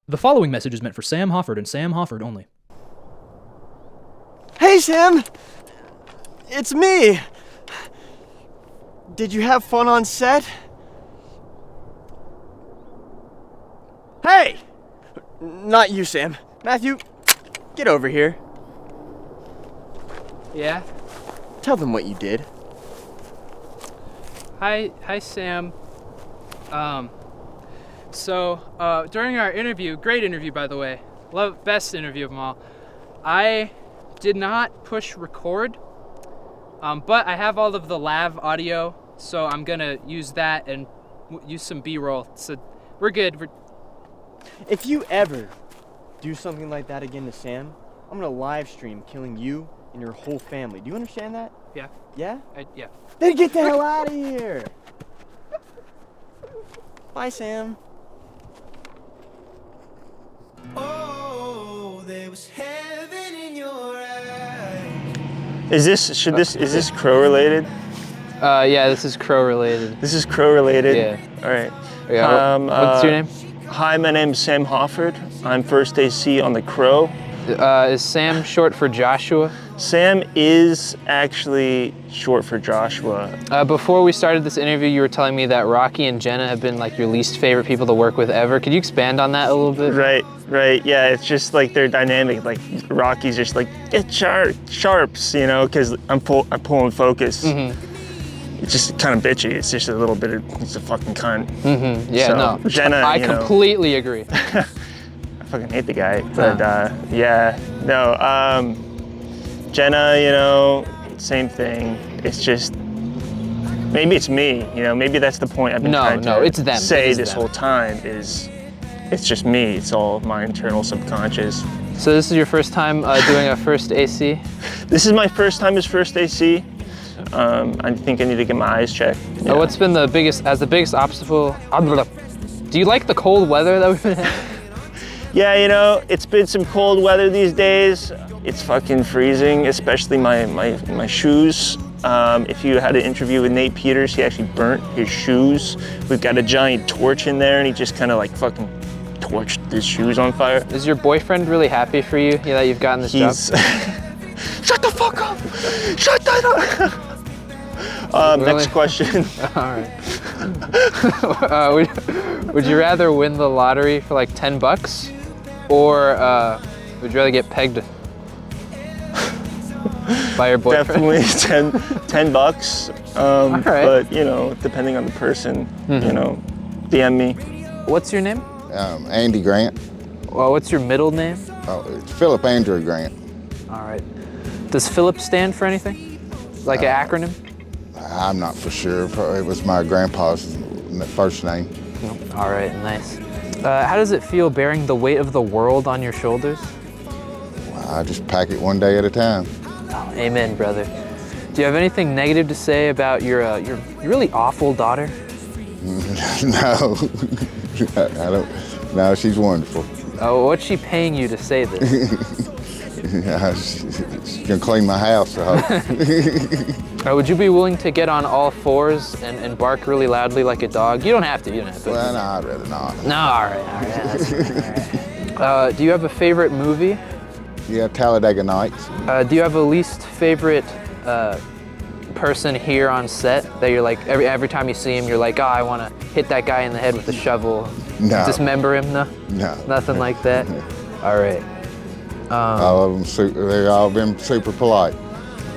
The following message is meant for Sam Hofford and Sam Hofford only. Hey, Sam! It's me! Did you have fun on set? not you, Sam. Matthew, get over here. Yeah? Tell them what you did. Hi, Sam. During our interview, great interview by the way, best interview of them all, I did not push record, but I have all of the lav audio, so I'm gonna use that and use some B-roll. So we're good. If you ever do something like that again to Sam, I'm gonna live stream killing you and your whole family. Do you understand that? Yeah. Yeah? Yeah. Then get the hell out of here! Bye, Sam. Oh, there was heaven in your eyes. Is this crow related? Yeah, this is crow related. This is crow related? Yeah. All right. Yeah, what's your name? Hi, my name's Sam Hofford. I'm first AC on the Crow. Is Sam short for Joshua? Sam is actually short for Joshua. Before we started this interview, you were telling me that Rocky and Jenna have been like your least favorite people to work with ever. Could you expand on that a little bit? Right. Yeah, it's just like their dynamic. Like Rocky's just like, it's sharps, you know, because I'm pulling focus. It's just kind of bitchy. It's just a little bit of, it's a fucking cunt. Yeah, so, no. Jenna, I completely agree. I fucking hate the guy, but yeah, no. Jenna, you know, same thing. It's just, maybe it's me, you know, maybe that's the point I've been trying to it's them. say this whole time is, it's just me. It's all my internal subconscious. So this is your first time doing a first AC? This is my first time as first AC. I think I need to get my eyes checked. Yeah. What's been the biggest obstacle? Do you like the cold weather that we've been having? Yeah, you know, it's been some cold weather these days. It's fucking freezing, especially my shoes. If you had an interview with Nate Peters, he actually burnt his shoes. We've got a giant torch in there and he just kind of like fucking torched his shoes on fire. Is your boyfriend really happy for you that you've gotten this job? Shut the fuck up! Shut that up! Really? Next question. All right. Would you rather win the lottery for like 10 bucks or would you rather get pegged by your boyfriend? Definitely 10 bucks. All right. But, you know, depending on the person, you know, DM me. What's your name? Andy Grant. Well, what's your middle name? Oh, it's Philip Andrew Grant. All right. Does Philip stand for anything? Like an acronym? I'm not for sure. It was my grandpa's first name. All right, nice. How does it feel bearing the weight of the world on your shoulders? I just pack it one day at a time. Oh, amen, brother. Do you have anything negative to say about your really awful daughter? No, I don't. No, she's wonderful. Oh, what's she paying you to say this? She's gonna clean my house, I hope. Would you be willing to get on all fours and bark really loudly like a dog? You don't have to. Well, no, I'd rather not. No, all right. That's all right. Do you have a favorite movie? Yeah, Talladega Nights. Do you have a least favorite person here on set that you're like every time you see him you're like, oh, I want to hit that guy in the head with a shovel, dismember him? No, nothing like that. All right. All of them, they've all been super polite.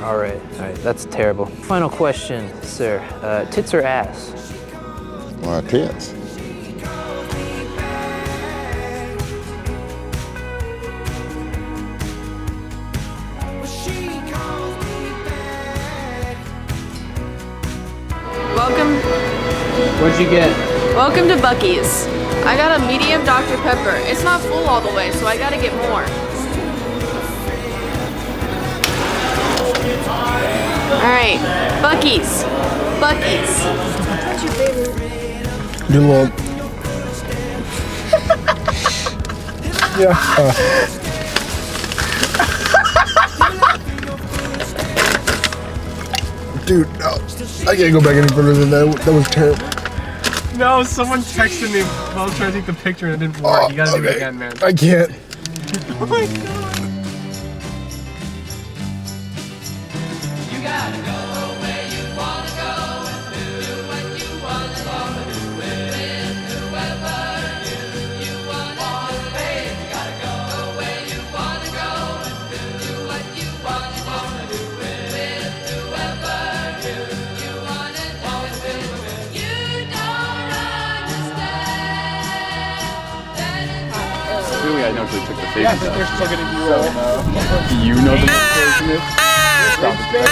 All right, that's terrible. Final question, sir. Tits or ass? Well, tits. Welcome. What'd you get? Welcome to Buc-ee's. I got a medium Dr. Pepper. It's not full all the way, so I gotta get more. Alright, Buc-ee's. Buc-ee's. What's your favorite? Do a little. Yeah. Dude, no. I can't go back any further than that. That was terrible. No, someone texted me while I was trying to take the picture and it didn't work. You gotta do it again, man. I can't. Oh my god. I actually took the face. Yeah, they're still getting B-roll. Do you know the next person is? Stop it.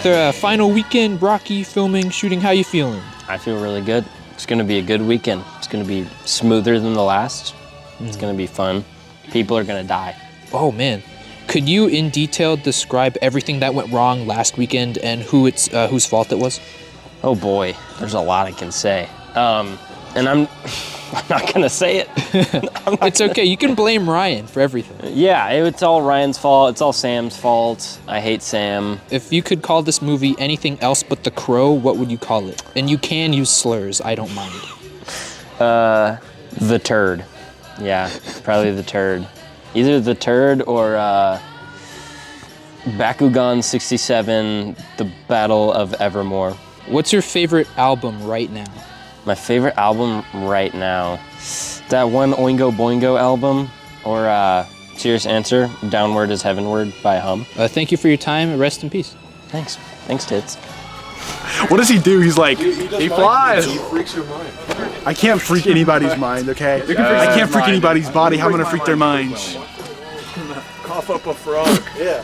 The final weekend, Rocky filming, shooting. How you feeling? I feel really good. It's gonna be a good weekend. It's gonna be smoother than the last. It's gonna be fun. People are gonna die. Oh man. Could you in detail describe everything that went wrong last weekend and whose fault it was? Oh boy, there's a lot I can say. And I'm not gonna say it. It's okay, you can blame Ryan for everything. Yeah, it's all Ryan's fault, it's all Sam's fault. I hate Sam. If you could call this movie anything else but The Crow, what would you call it? And you can use slurs, I don't mind. The Turd. Yeah, probably The Turd. Either The Turd or Bakugan 67, The Battle of Evermore. What's your favorite album right now? My favorite album right now, that one Oingo Boingo album, or Serious Answer, Downward is Heavenward by Hum. Thank you for your time, rest in peace. Thanks. Thanks, Tits. What does he do? He's like, he flies. He freaks your mind. I can't freak anybody's mind, okay? I can't freak anybody's body. How am I gonna freak their minds? Cough up a frog. Yeah.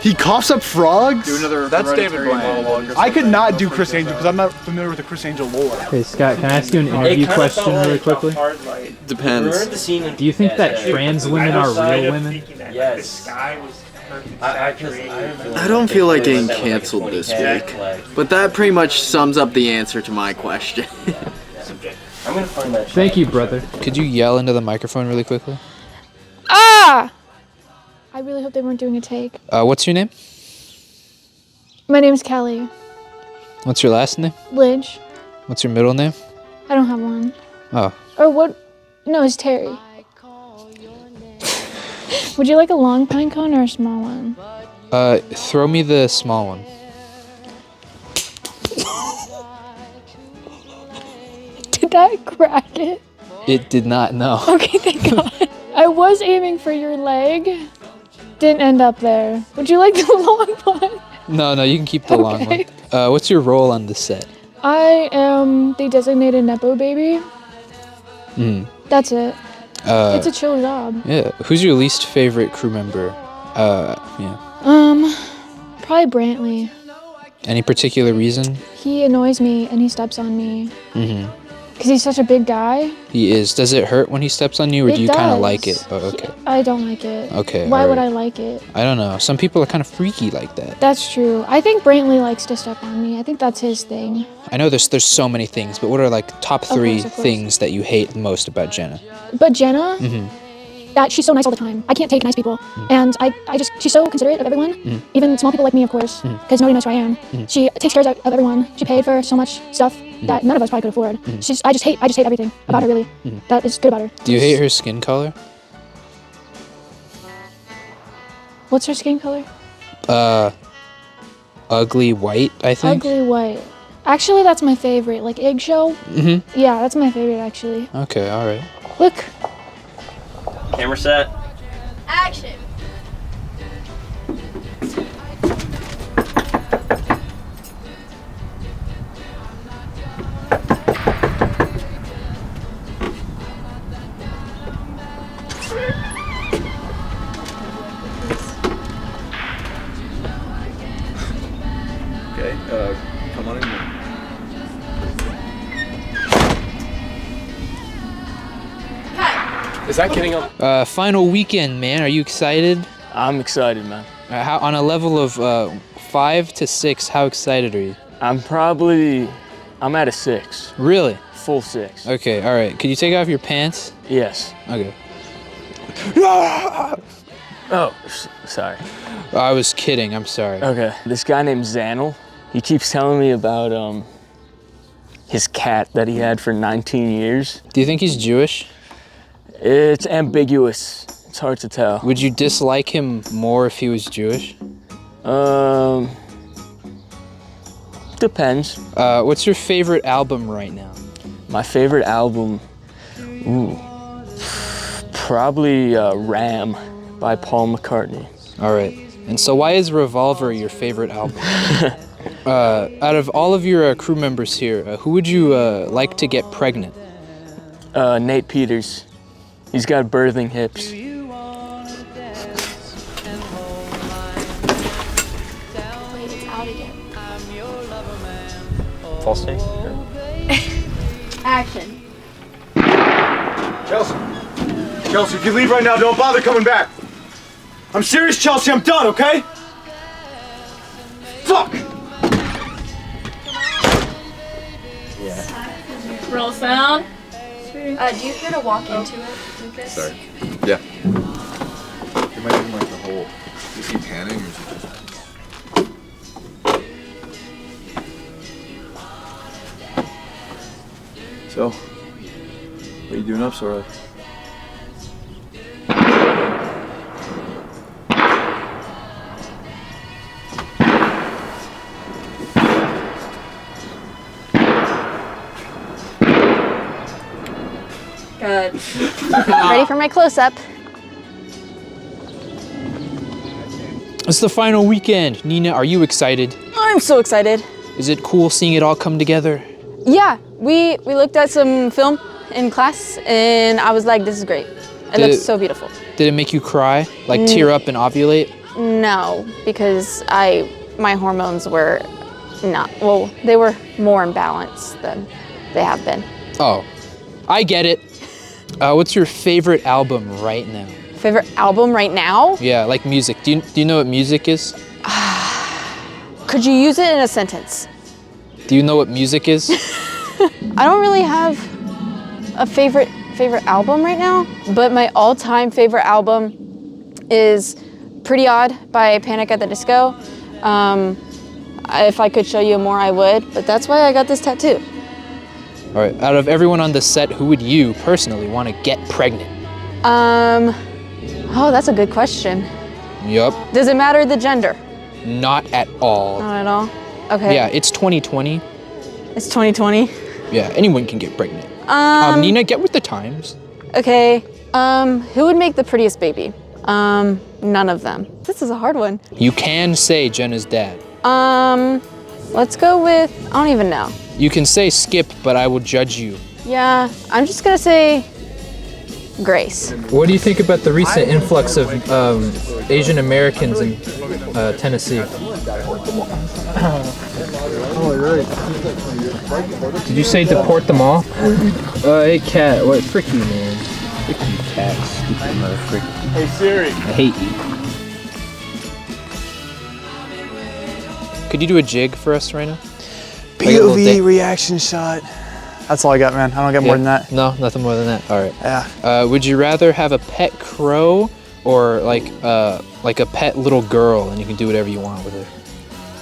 He coughs up frogs? Do another. That's David Blaine. I could not do Chris Angel because I'm not familiar with the Chris Angel lore. Hey Scott, can I ask you an interview question really quickly? Depends. Do you think that trans women are real women? Yes. I don't feel like getting canceled this week, but that pretty much sums up the answer to my question. I'm gonna find that. Thank you, brother. Could you yell into the microphone really quickly? Ah! I really hope they weren't doing a take. What's your name? My name's Kelly. What's your last name? Lidge. What's your middle name? I don't have one. Oh. Or what? No, it's Terry. Would you like a long pine cone or a small one? Throw me the small one. Did that crack it? It did not, no. Okay, thank God. I was aiming for your leg. Didn't end up there. Would you like the long one? No, you can keep the long one. What's your role on the set? I am the designated Nepo baby. That's it. It's a chill job. Yeah. Who's your least favorite crew member? Yeah. Probably Brantley. Any particular reason? He annoys me and he steps on me. Because he's such a big guy. He is. Does it hurt when he steps on you, or do you kind of like it? Oh, okay. I don't like it. Okay. Why would I like it? I don't know. Some people are kind of freaky like that. That's true. I think Brantley likes to step on me. I think that's his thing. I know there's so many things, but what are like top three Of course. things that you hate the most about Jenna? But Jenna, that she's so nice all the time. I can't take nice people. And she's so considerate of everyone, even small people like me, of course, because nobody knows who I am. She takes care of everyone. She paid for so much stuff that none of us probably could afford. I just hate everything about her, really. That is good about her. Do you hate her skin color? What's her skin color? Ugly white, I think. Ugly white. Actually, that's my favorite. Like eggshell? Yeah, that's my favorite, actually. Okay, all right. Look. Camera set. Action. Okay, come on in. Is that getting up? Final weekend, man. Are you excited? I'm excited, man. How, on a level of 5 to 6, how excited are you? I'm at a 6. Really? Full 6. Okay, all right. Could you take off your pants? Yes. Okay. Oh, sorry. I was kidding. I'm sorry. Okay. This guy named Zanel, he keeps telling me about his cat that he had for 19 years. Do you think he's Jewish? It's ambiguous. It's hard to tell. Would you dislike him more if he was Jewish? Depends. What's your favorite album right now? My favorite album, probably Ram by Paul McCartney. All right. And so why is Revolver your favorite album? Out of all of your crew members here, who would you like to get pregnant? Nate Peters. He's got birthing hips. Wait, it's out again. False take? Action. Chelsea. Chelsea, if you leave right now, don't bother coming back. I'm serious, Chelsea. I'm done, okay? Fuck! Yeah. Roll sound. Do you care to walk into it, Lucas? Sorry. Yeah. Am I doing like the whole, is he panning or is he just? So, what are you doing up so early? Good. Ready for my close-up? It's the final weekend. Nina, are you excited? I'm so excited. Is it cool seeing it all come together? Yeah, we looked at some film in class, and I was like, this is great. It looks so beautiful. Did it make you cry? Like tear up and ovulate? No, because my hormones were not, well, they were more in balance than they have been. Oh, I get it. What's your favorite album right now? Favorite album right now? Yeah, like music. Do you know what music is? Could you use it in a sentence? Do you know what music is? I don't really have a favorite album right now, but my all-time favorite album is Pretty Odd by Panic at the Disco. If I could show you more, I would, but that's why I got this tattoo. All right, out of everyone on the set, who would you personally want to get pregnant? Oh, that's a good question. Yup. Does it matter the gender? Not at all. Not at all? Okay. Yeah, it's 2020. It's 2020? Yeah, anyone can get pregnant. Nina, get with the times. Okay, who would make the prettiest baby? None of them. This is a hard one. You can say Jenna's dad. Let's go with, I don't even know. You can say Skip, but I will judge you. Yeah, I'm just gonna say Grace. What do you think about the recent influx of Asian Americans in Tennessee? Did you say deport them all? Hey cat, what? Frick you, man. Frick you, cat. Stupid motherfucker. Hey Siri. I hate you. Could you do a jig for us right now? POV reaction shot. That's all I got, man. I don't get more than that. No, nothing more than that. All right. Yeah. Would you rather have a pet crow or like a pet little girl, and you can do whatever you want with her?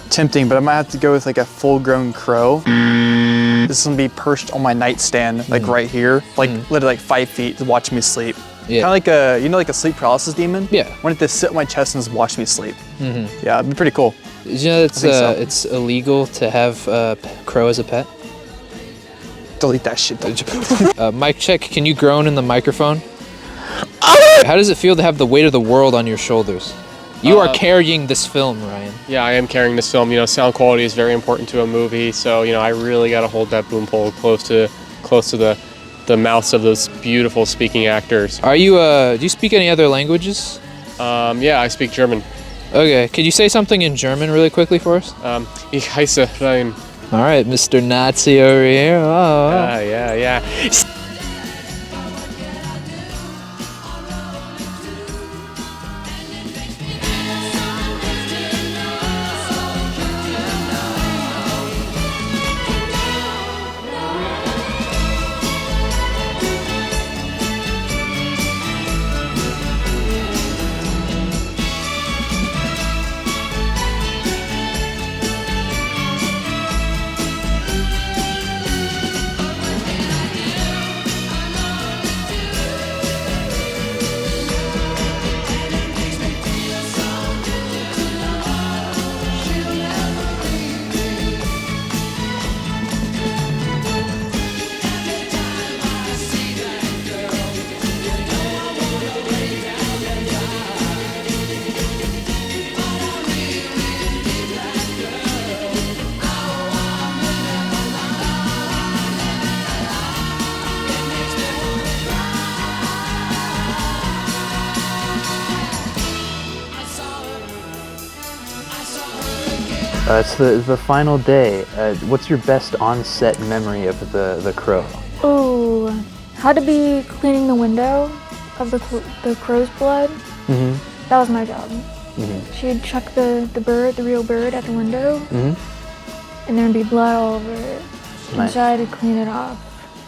Tempting, but I might have to go with like a full-grown crow. This is gonna be perched on my nightstand, like right here, like literally like 5 feet to watch me sleep. Yeah. Kind of like a, you know, like a sleep paralysis demon. Yeah. I want it to sit on my chest and just watch me sleep. Mm-hmm. Yeah, it'd be pretty cool. Did you know it's illegal to have a crow as a pet? Delete that shit. Mic check. Can you groan in the microphone? How does it feel to have the weight of the world on your shoulders? You are carrying this film, Ryan. Yeah, I am carrying this film. You know, sound quality is very important to a movie, so you know, I really got to hold that boom pole close to the mouths of those beautiful speaking actors. Are you? Do you speak any other languages? Yeah, I speak German. Okay, could you say something in German really quickly for us? Ich heiße Ryan. All right, Mr. Nazi over here. Oh. Yeah. It's the final day. What's your best on-set memory of the crow? Ooh, had to be cleaning the window of the crow's blood. Mm-hmm. That was my job. Mm-hmm. She'd chuck the real bird at the window, Mm-hmm. and there'd be blood all over it. Nice. And so I had to clean it off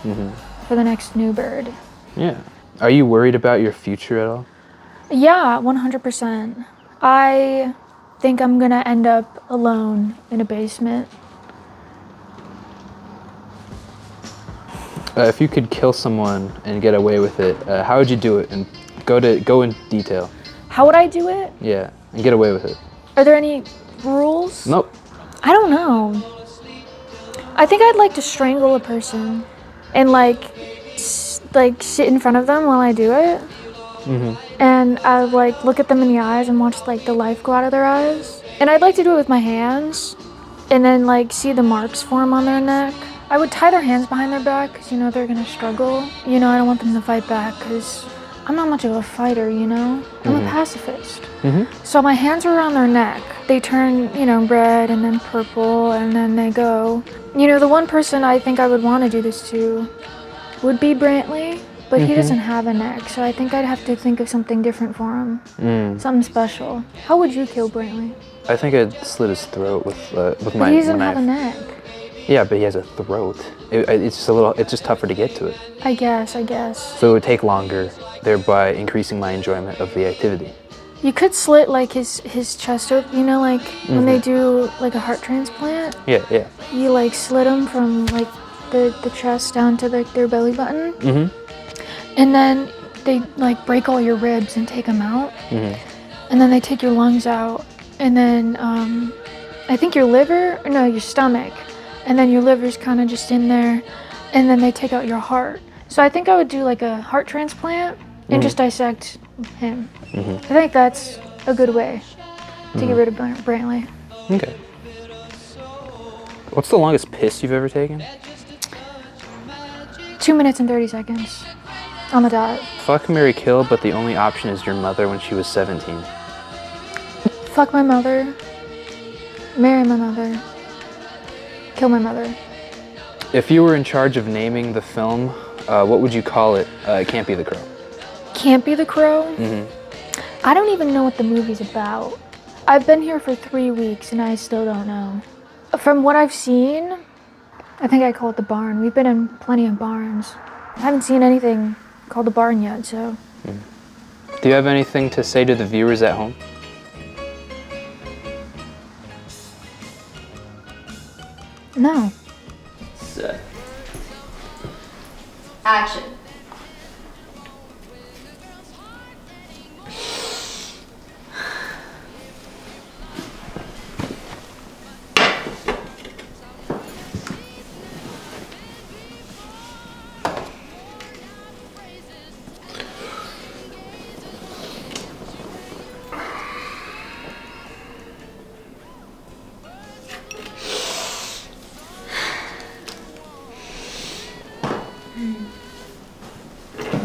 Mm-hmm. for the next new bird. Yeah. Are you worried about your future at all? Yeah, 100%. I think I'm gonna end up alone in a basement. If you could kill someone and get away with it, how would you do it? And go in detail. How would I do it? Yeah, and get away with it. Are there any rules? Nope. I don't know. I think I'd like to strangle a person and like sit in front of them while I do it. Mm-hmm. And I would like look at them in the eyes and watch like the life go out of their eyes. And I'd like to do it with my hands and then like see the marks form on their neck. I would tie their hands behind their back because you know they're gonna struggle. You know, I don't want them to fight back because I'm not much of a fighter, you know? I'm a pacifist. Mm-hmm. So my hands are around their neck. They turn, you know, red and then purple and then they go. You know, the one person I think I would want to do this to would be Brantley, but he doesn't have a neck, so I think I'd have to think of something different for him. Something special. How would you kill Brantley? I think I'd slit his throat with But my he doesn't knife. have a neck. Yeah, but he has a throat. It's just tougher to get to it. I guess. So it would take longer, thereby increasing my enjoyment of the activity. You could slit like his chest open, you know, like when they do like a heart transplant. Yeah. You like slit them from like the chest down to their belly button. Mm-hmm. And then they like break all your ribs and take them out. Mm-hmm. And then they take your lungs out. And then I think your stomach. And then your liver's kind of just in there. And then they take out your heart. So I think I would do like a heart transplant and just dissect him. Mm-hmm. I think that's a good way to get rid of Brantley. Okay. What's the longest piss you've ever taken? 2 minutes and 30 seconds on the dot. Fuck, marry, kill, but the only option is your mother when she was 17. Fuck my mother. Marry my mother. Kill my mother. If you were in charge of naming the film, what would you call it? It Can't Be the Crow. Can't Be the Crow? Mm-hmm. I don't even know what the movie's about. I've been here for 3 weeks and I still don't know. From what I've seen, I think I call it The Barn. We've been in plenty of barns. I haven't seen anything called The Barn yet, so. Do you have anything to say to the viewers at home? No. Set. Action.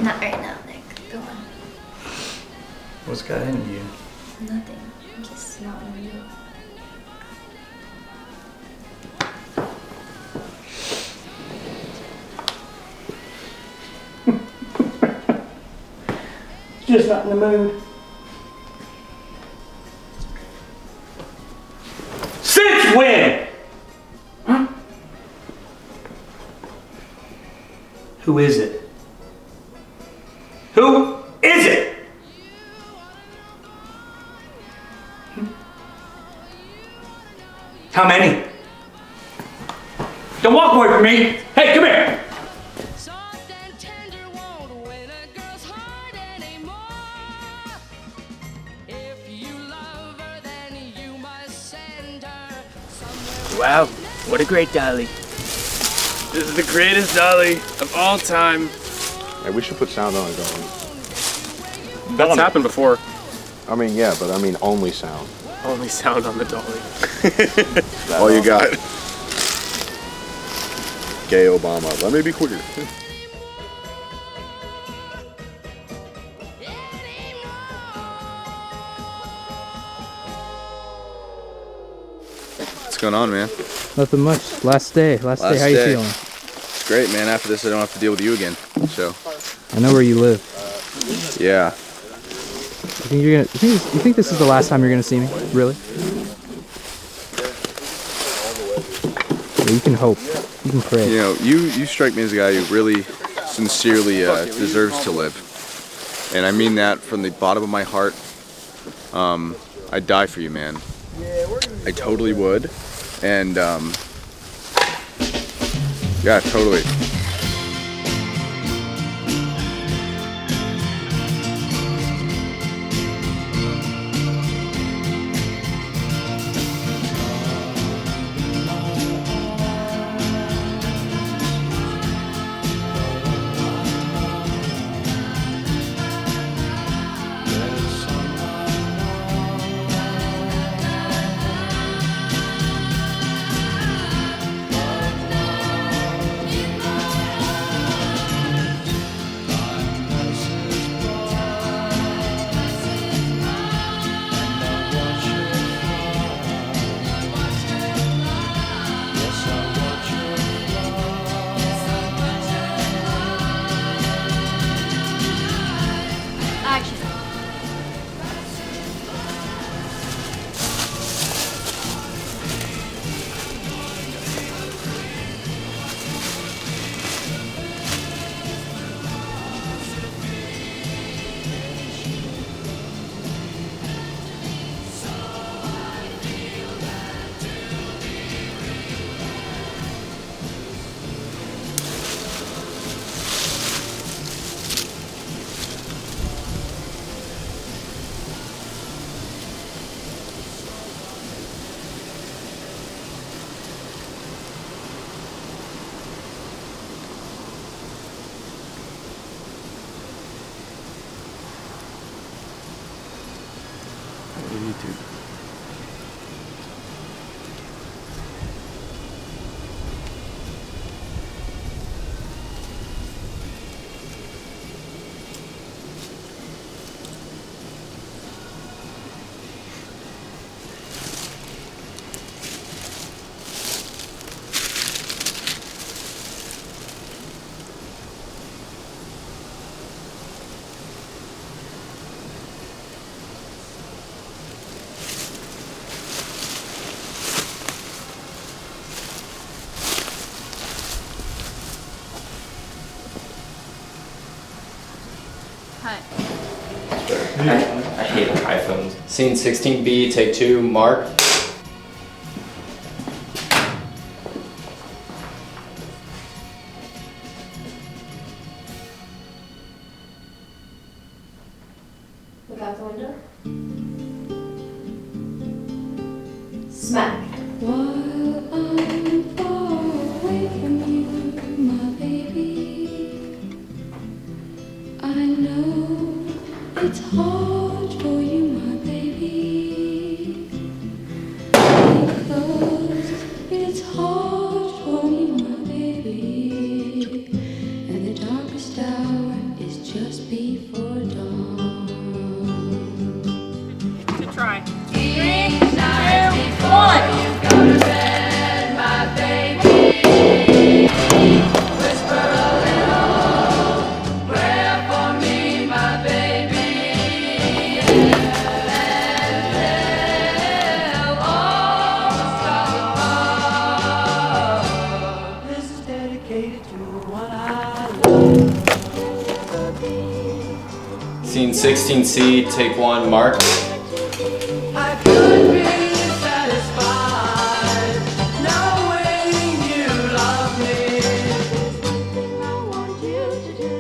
Not right now, Nick. Go on. What's got into you? Nothing. I'm just not in you. Just not in the mood. Since when? Huh? Who is it? Who is it? How many? Don't walk away from me. Hey, come here. Wow, what a great dolly. This is the greatest dolly of all time. Hey, we should put sound on it, don't we? That's happened before. I mean, yeah, but I mean only sound. Only sound on the dolly. All you got. Gay Obama. Let me be queer. going on, man? Nothing much. Last day. Last day. How you feeling? It's great, man. After this, I don't have to deal with you again. So. I know where you live. Yeah. You think this is the last time you're gonna see me? Really? Yeah, you can hope. You can pray. You know, you strike me as a guy who really sincerely deserves to live. And I mean that from the bottom of my heart. I'd die for you, man. I totally would. And yeah, totally. YouTube. I hate iPhones. Scene 16B, take 2, Mark. Look out the window. Smack. While I'm far away from you, my baby, I know it's hard for you, my baby, because it's hard for me, my baby, and the darkest hour is just before dawn. Good try. 3, 2, 1. Go to bed, my baby. Whisper a little prayer for me, my baby. And tell all the stars above. This is dedicated to one I love. Scene 16C, take 1, Mark. I could be satisfied knowing you love me. Everything I want you to do,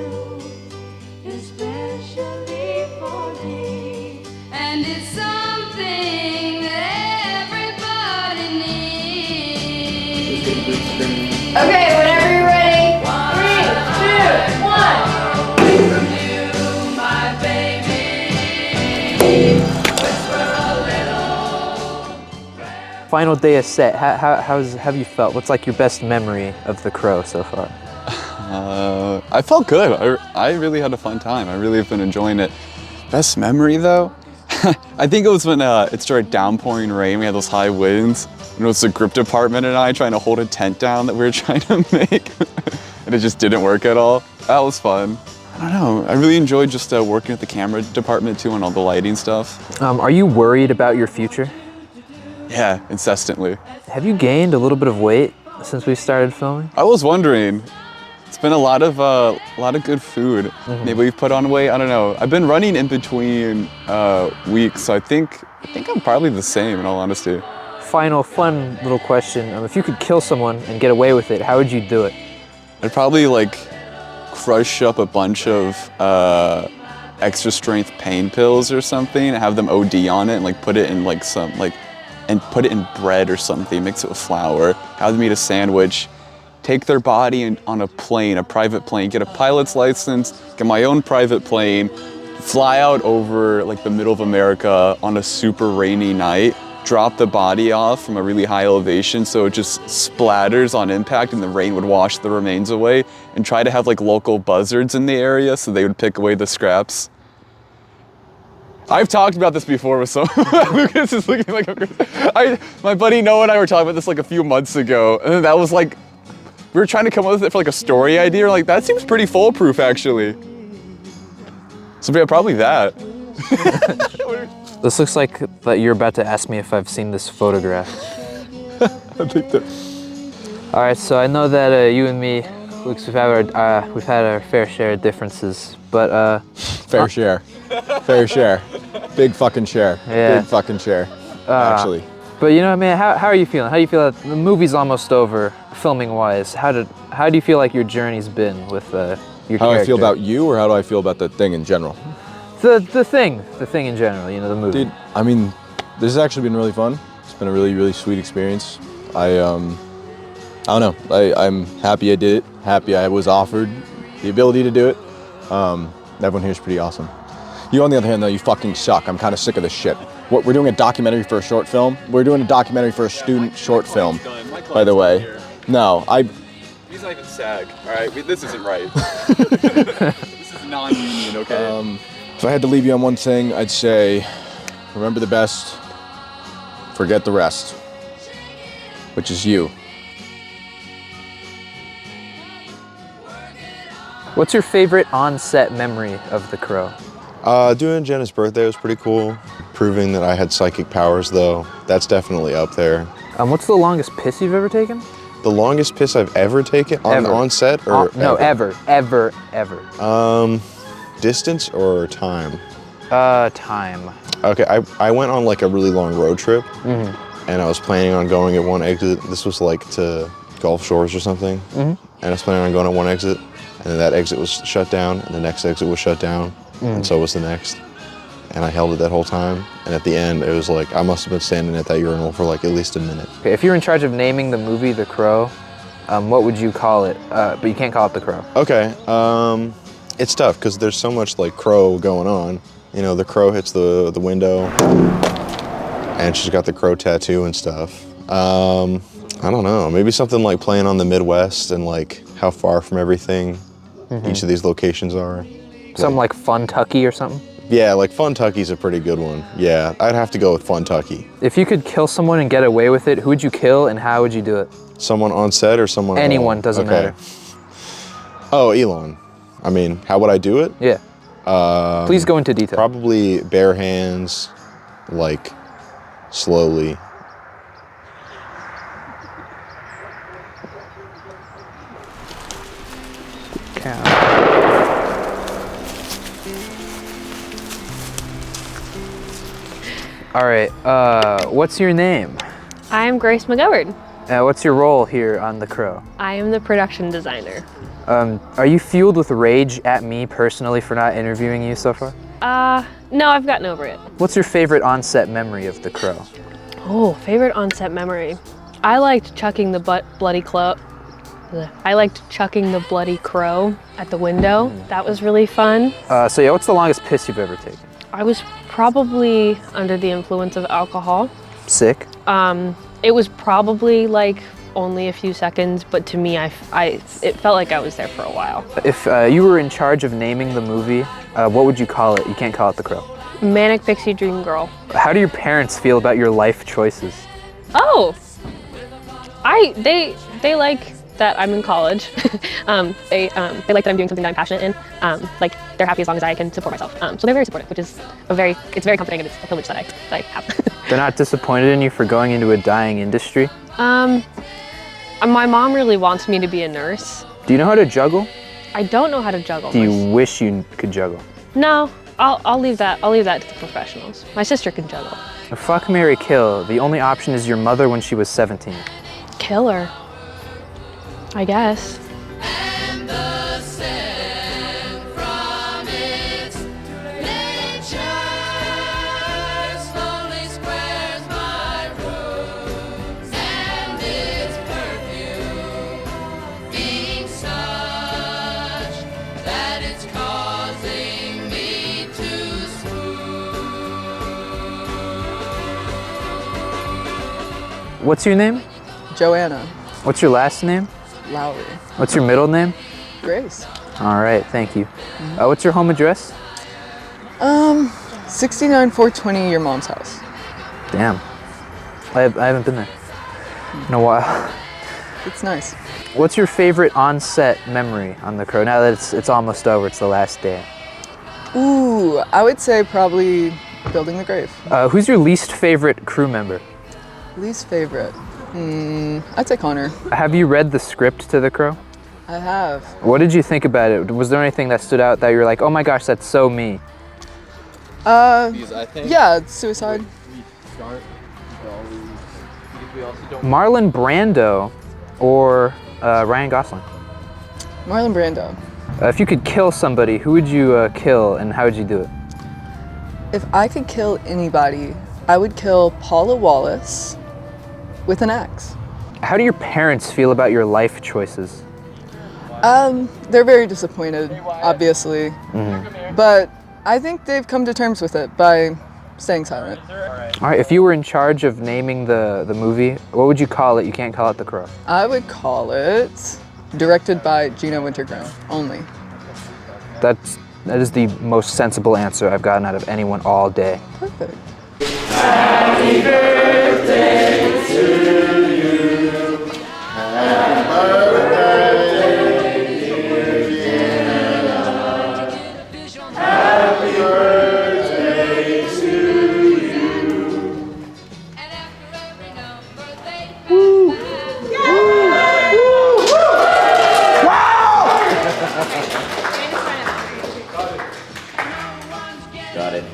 especially for me. And it's something that everybody needs. Okay, whenever you're ready. 3, 2, 1. Away from you, my baby. Final day of set. How have you felt? What's like your best memory of The Crow so far? I felt good. I really had a fun time. I really have been enjoying it. Best memory though? I think it was when it started downpouring rain. We had those high winds. And it was the grip department and I trying to hold a tent down that we were trying to make. And it just didn't work at all. That was fun. I don't know. I really enjoyed just working at the camera department too and all the lighting stuff. Are you worried about your future? Yeah, incessantly. Have you gained a little bit of weight since we started filming? I was wondering. It's been a lot of good food. Maybe we've put on weight. I don't know. I've been running in between weeks, so I think I'm probably the same in all honesty. Final fun little question. If you could kill someone and get away with it, how would you do it? I'd probably like crush up a bunch of extra strength pain pills or something and have them OD on it and like put it in like and put it in bread or something, mix it with flour, have them eat a sandwich, take their body on a plane, a private plane, get a pilot's license, get my own private plane, fly out over like the middle of America on a super rainy night, drop the body off from a really high elevation so it just splatters on impact and the rain would wash the remains away, and try to have like local buzzards in the area so they would pick away the scraps. I've talked about this before with some. Lucas is looking like a crazy. My buddy Noah and I were talking about this like a few months ago, and that was like, we were trying to come up with it for like a story idea. Like that seems pretty foolproof actually. So yeah, probably that. This looks like that you're about to ask me if I've seen this photograph. I think that. All right, so I know that you and me, Lucas, we've had our fair share of differences, but fair share. Big fucking share. Yeah. Big fucking share. Actually. But you know what, man? How are you feeling? How do you feel that the movie's almost over, filming wise? How do you feel like your journey's been with your character? How do I feel about you, or how do I feel about the thing in general? The thing in general, you know, the movie. Dude, I mean, this has actually been really fun. It's been a really, really sweet experience. I don't know. I'm happy I did it. Happy I was offered the ability to do it. Everyone here is pretty awesome. You, on the other hand, though, you fucking suck. I'm kind of sick of this shit. We're doing a documentary for a short film. We're doing a documentary for a student short film, by the way. No, He's not even SAG, all right? This isn't right. This is non-union, okay? If I had to leave you on one thing, I'd say, remember the best, forget the rest, which is you. What's your favorite on-set memory of The Crow? Doing Jenna's birthday was pretty cool. Proving that I had psychic powers, though, that's definitely up there. What's the longest piss you've ever taken? The longest piss I've ever taken on set, or no, ever. Distance or time? Time. Okay, I went on like a really long road trip, and I was planning on going at one exit. This was like to Gulf Shores or something, and I was planning on going at one exit, and then that exit was shut down, and the next exit was shut down, and so was the next. And I held it that whole time, and at the end, it was like, I must have been standing at that urinal for like at least a minute. Okay, if you're in charge of naming the movie The Crow, what would you call it? But you can't call it The Crow. Okay, it's tough, because there's so much like Crow going on. You know, the crow hits the window, and she's got the crow tattoo and stuff. I don't know, maybe something like playing on the Midwest and like how far from everything each of these locations are. Something like Fun-Tucky or something? Yeah, like Fun-Tucky's a pretty good one. Yeah, I'd have to go with Fun-Tucky. If you could kill someone and get away with it, who would you kill and how would you do it? Someone on set or someone at Anyone, home? doesn't matter. Oh, Elon. I mean, how would I do it? Yeah. Please go into detail. Probably bare hands, like slowly. All right, what's your name? I'm Grace McGovern. What's your role here on The Crow? I am the production designer. Are you fueled with rage at me personally for not interviewing you so far? No, I've gotten over it. What's your favorite on-set memory of The Crow? Oh, favorite on-set memory. I liked chucking the bloody crow at the window. That was really fun. So yeah, what's the longest piss you've ever taken? I was probably under the influence of alcohol. Sick. It was probably like only a few seconds, but to me, it felt like I was there for a while. If you were in charge of naming the movie, what would you call it? You can't call it The Crow. Manic Pixie Dream Girl. How do your parents feel about your life choices? Oh, they like that I'm in college. They like that I'm doing something that I'm passionate in. Like they're happy as long as I can support myself. So they're very supportive, which is it's very comforting, and it's a privilege that I have. They're not disappointed in you for going into a dying industry? My mom really wants me to be a nurse. Do you know how to juggle? I don't know how to juggle. Do you wish you could juggle? No, I'll leave that to the professionals. My sister can juggle. Fuck, marry, kill. The only option is your mother when she was 17. Kill her, I guess. What's your name? Joanna. What's your last name? Lowry. What's your middle name? Grace. All right, thank you. What's your home address? 69420, your mom's house. Damn. I haven't been there in a while. It's nice. What's your favorite on-set memory on The Crow? Now that it's almost over, it's the last day. Ooh, I would say probably building the grave. Who's your least favorite crew member? Least favorite? I'd say Connor. Have you read the script to The Crow? I have. What did you think about it? Was there anything that stood out that you were like, oh my gosh, that's so me? Yeah, it's suicide. Marlon Brando or Ryan Gosling? Marlon Brando. If you could kill somebody, who would you kill and how would you do it? If I could kill anybody, I would kill Paula Wallace with an axe. How do your parents feel about your life choices? They're very disappointed, obviously. But I think they've come to terms with it by staying silent. All right, if you were in charge of naming the movie, what would you call it? You can't call it The Crow. I would call it directed by Gina Wintergren only. That is the most sensible answer I've gotten out of anyone all day. Perfect. Happy birthday to you. Happy birthday, dear Jenna. Happy birthday to you. Woo! Got it.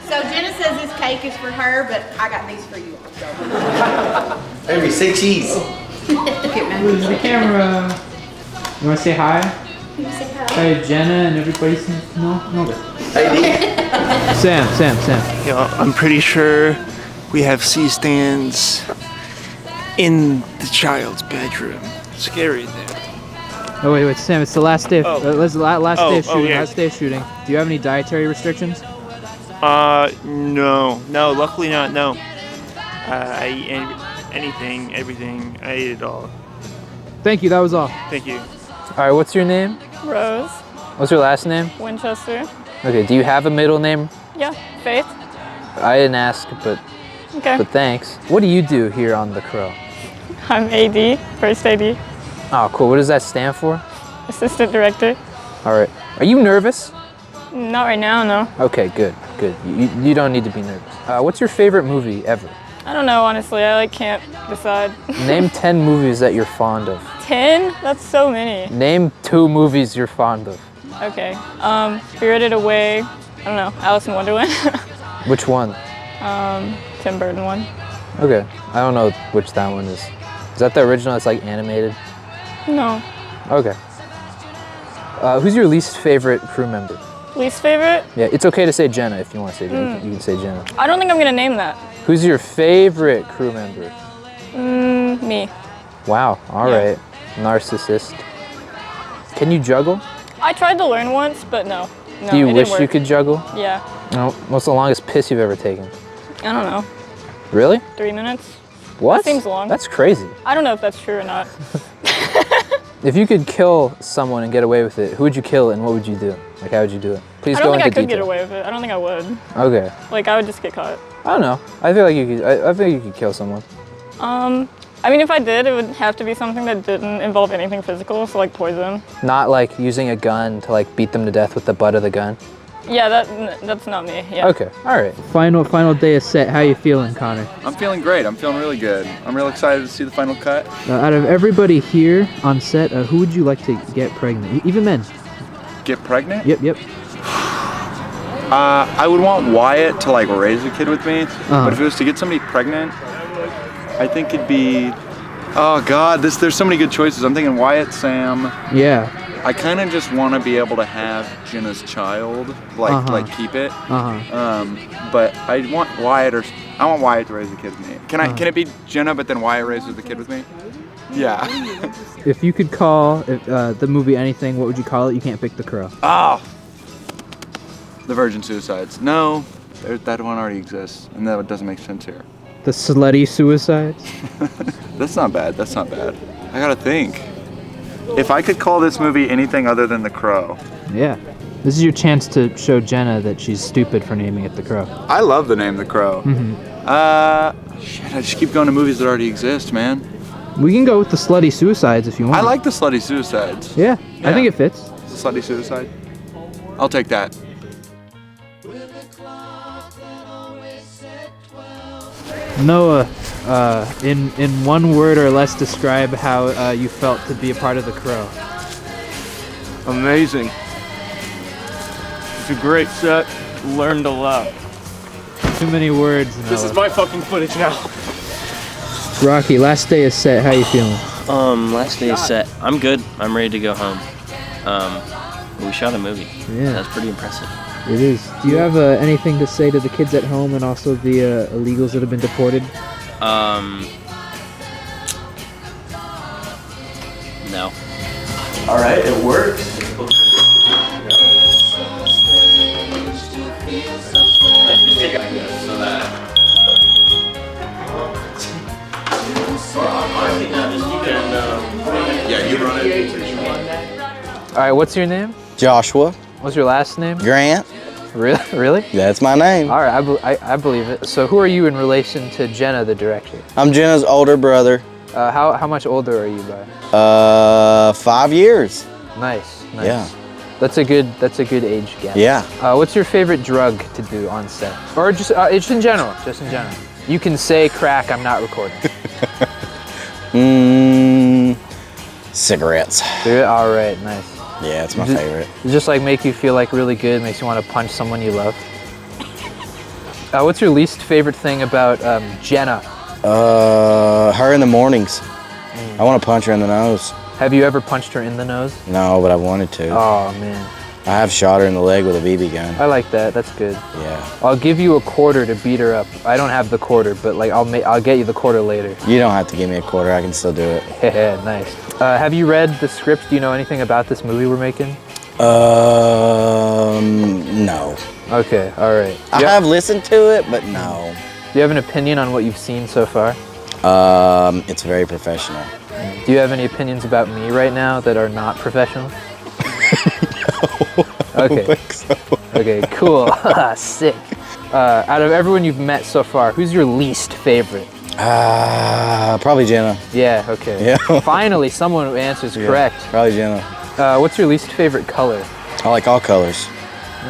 So Jenna says this cake is for her, but I got these for you. Baby, say cheese. Where's the camera? You want to say hi? Say hi. Hi, Jenna and everybody. No. Hey, Sam. You know, I'm pretty sure we have C-stands in the child's bedroom. Scary in there. Oh wait, Sam. It's the last day. Last day of shooting. Yeah. Last day of shooting. Do you have any dietary restrictions? No, luckily not, no. I eat anything, everything, I ate it all. Thank you, that was all. Thank you. All right, what's your name? Rose. What's your last name? Winchester. Okay, do you have a middle name? Yeah, Faith. I didn't ask, but thanks. What do you do here on The Crow? I'm AD, first AD. Oh, cool. What does that stand for? Assistant director. All right. Are you nervous? Not right now, no. Okay, good. You don't need to be nervous. What's your favorite movie ever? I don't know, honestly. I can't decide. Name 10 movies that you're fond of. 10? That's so many. Name 2 movies you're fond of. Okay. Spirited Away. I don't know. Alice in Wonderland. Which one? Tim Burton one. Okay. I don't know which that one is. Is that the original? It's like animated? No. Okay. Who's your least favorite crew member? Least favorite? Yeah, it's okay to say Jenna if you want to say Jenna. You can say Jenna. I don't think I'm gonna name that. Who's your favorite crew member? Me. Wow, all right. Narcissist. Can you juggle? I tried to learn once, but no. Do you it wish didn't you work. could juggle? Yeah. No. What's the longest piss you've ever taken? I don't know. Really? 3 minutes? What? That seems long. That's crazy. I don't know if that's true or not. If you could kill someone and get away with it, who would you kill and what would you do? Like, how would you do it? Please I go don't into think I could detail. get away with it. I don't think I would. Okay. Like, I would just get caught. I don't know. I feel like you could. I feel like you could kill someone. I mean, if I did, it would have to be something that didn't involve anything physical, so like poison. Not like using a gun to like beat them to death with the butt of the gun. Yeah, that's not me. Yeah. Okay. All right. Final day of set. How you feeling, Connor? I'm feeling great. I'm feeling really good. I'm real excited to see the final cut. Out of everybody here on set, who would you like to get pregnant? Even men. Get pregnant? Yep. I would want Wyatt to like raise a kid with me, but if it was to get somebody pregnant, I think it'd be, oh God, there's so many good choices. I'm thinking Wyatt, Sam. Yeah. I kind of just want to be able to have Jenna's child, like keep it. But I want Wyatt to raise a kid with me. Can it be Jenna, but then Wyatt raises the kid with me? Yeah. If you could call the movie anything, what would you call it? You can't pick The Crow. Oh. The Virgin Suicides. No, that one already exists, and that doesn't make sense here. The Slutty Suicides. That's not bad. That's not bad. I gotta think. If I could call this movie anything other than The Crow. Yeah. This is your chance to show Jenna that she's stupid for naming it The Crow. I love the name The Crow. Shit, I just keep going to movies that already exist, man. We can go with the Slutty Suicides if you want. I like the Slutty Suicides. Yeah, I think it fits. Slutty Suicide. I'll take that. Noah, in one word or less, describe how you felt to be a part of The Crow. Amazing. It's a great set. Learned a lot. Too many words, Noah. This is my fucking footage now. Rocky, last day of set. How you feeling? Last day of set. I'm good. I'm ready to go home. We shot a movie. Yeah. That's pretty impressive. It is. Do you have anything to say to the kids at home and also the illegals that have been deported? No. All right, it works. Yeah, you run it. All right, what's your name? Joshua. What's your last name? Grant. Really? That's my name. All right, I believe it. So who are you in relation to Jenna, the director? I'm Jenna's older brother. How much older are you by? 5 years. Nice. Yeah. That's a good age gap. Yeah. What's your favorite drug to do on set? Or just in general, You can say crack, I'm not recording. Cigarettes. All right, nice. Yeah, it's my favorite. It just like make you feel like really good, makes you want to punch someone you love. What's your least favorite thing about Jenna? Her in the mornings. I want to punch her in the nose. Have you ever punched her in the nose? No, but I wanted to. Oh man. I have shot her in the leg with a BB gun. I like that. That's good. Yeah. I'll give you a quarter to beat her up. I don't have the quarter, but like I'll get you the quarter later. You don't have to give me a quarter. I can still do it. Yeah, nice. Have you read the script? Do you know anything about this movie we're making? No. Okay, all right. I have listened to it, but no. Do you have an opinion on what you've seen so far? It's very professional. Do you have any opinions about me right now that are not professional? I don't think so. Okay, cool. Sick. Out of everyone you've met so far, who's your least favorite? Probably Jenna. Yeah, okay. Yeah. Finally, someone who answers correct. Probably Jenna. What's your least favorite color? I like all colors.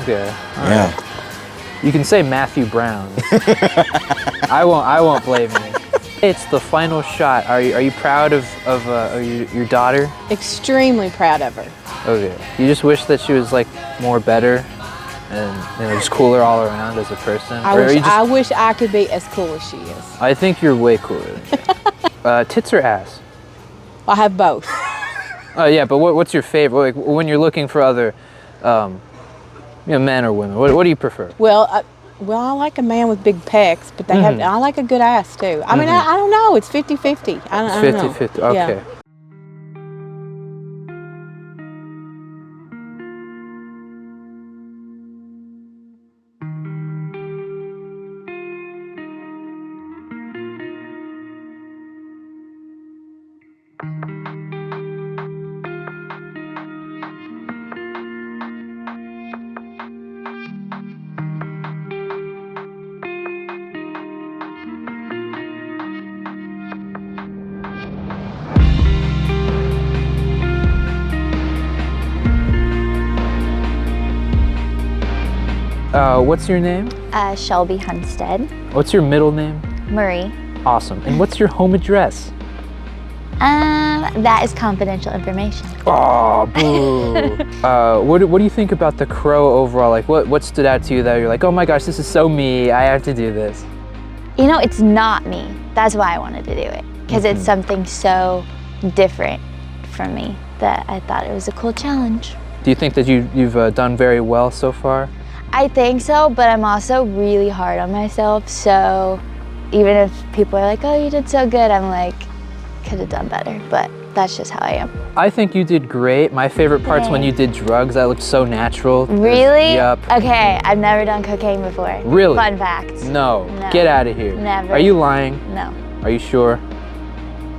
Okay. All Yeah. right. You can say Matthew Brown. I won't blame you. It's the final shot. Are you proud of your daughter? Extremely proud of her. Okay. You just wish that she was like more better and just cooler all around as a person. I wish I could be as cool as she is. I think you're way cooler. Tits or ass? I have both. Oh yeah, but what's your favorite? Like when you're looking for other, men or women, what do you prefer? Well, I like a man with big pecs, but they have. I like a good ass too. I mean, I don't know. It's 50-50. I don't know. 50-50. Okay. Yeah. What's your name? Shelby Hunstead. What's your middle name? Marie. Awesome. And what's your home address? That is confidential information. Oh, boo. What do you think about the crow overall? Like, what stood out to you that you're like, oh my gosh, this is so me, I have to do this? You know, it's not me. That's why I wanted to do it. Because it's something so different from me that I thought it was a cool challenge. Do you think that you've done very well so far? I think so, but I'm also really hard on myself. So even if people are like, oh, you did so good, I'm like, could have done better. But that's just how I am. I think you did great. My favorite part's when you did drugs. That looked so natural. Really? Yep. Okay, I've never done cocaine before. Really? Fun fact. No. No. Get out of here. Never. Are you lying? No. Are you sure?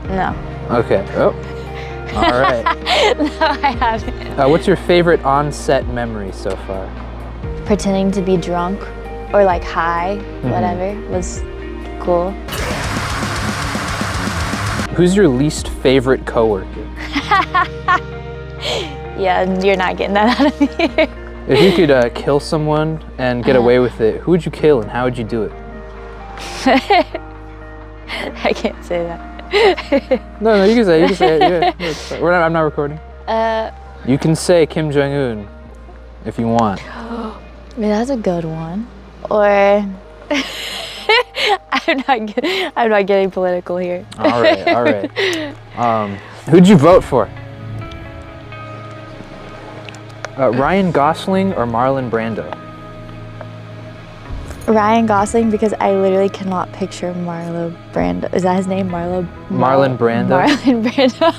No. Okay. Oh. All right. No, I haven't. What's your favorite on-set memory so far? Pretending to be drunk or like high, whatever, was cool. Who's your least favorite coworker? Yeah, you're not getting that out of me. If you could kill someone and get away with it, who would you kill and how would you do it? I can't say that. No, you can say it. Yeah, I'm not recording. You can say Kim Jong-un if you want. That's a good one. Or I'm not getting political here. All right. Who'd you vote for? Ryan Gosling or Marlon Brando? Ryan Gosling, because I literally cannot picture Marlon Brando. Is that his name? Marlon Brando? Marlon Brando.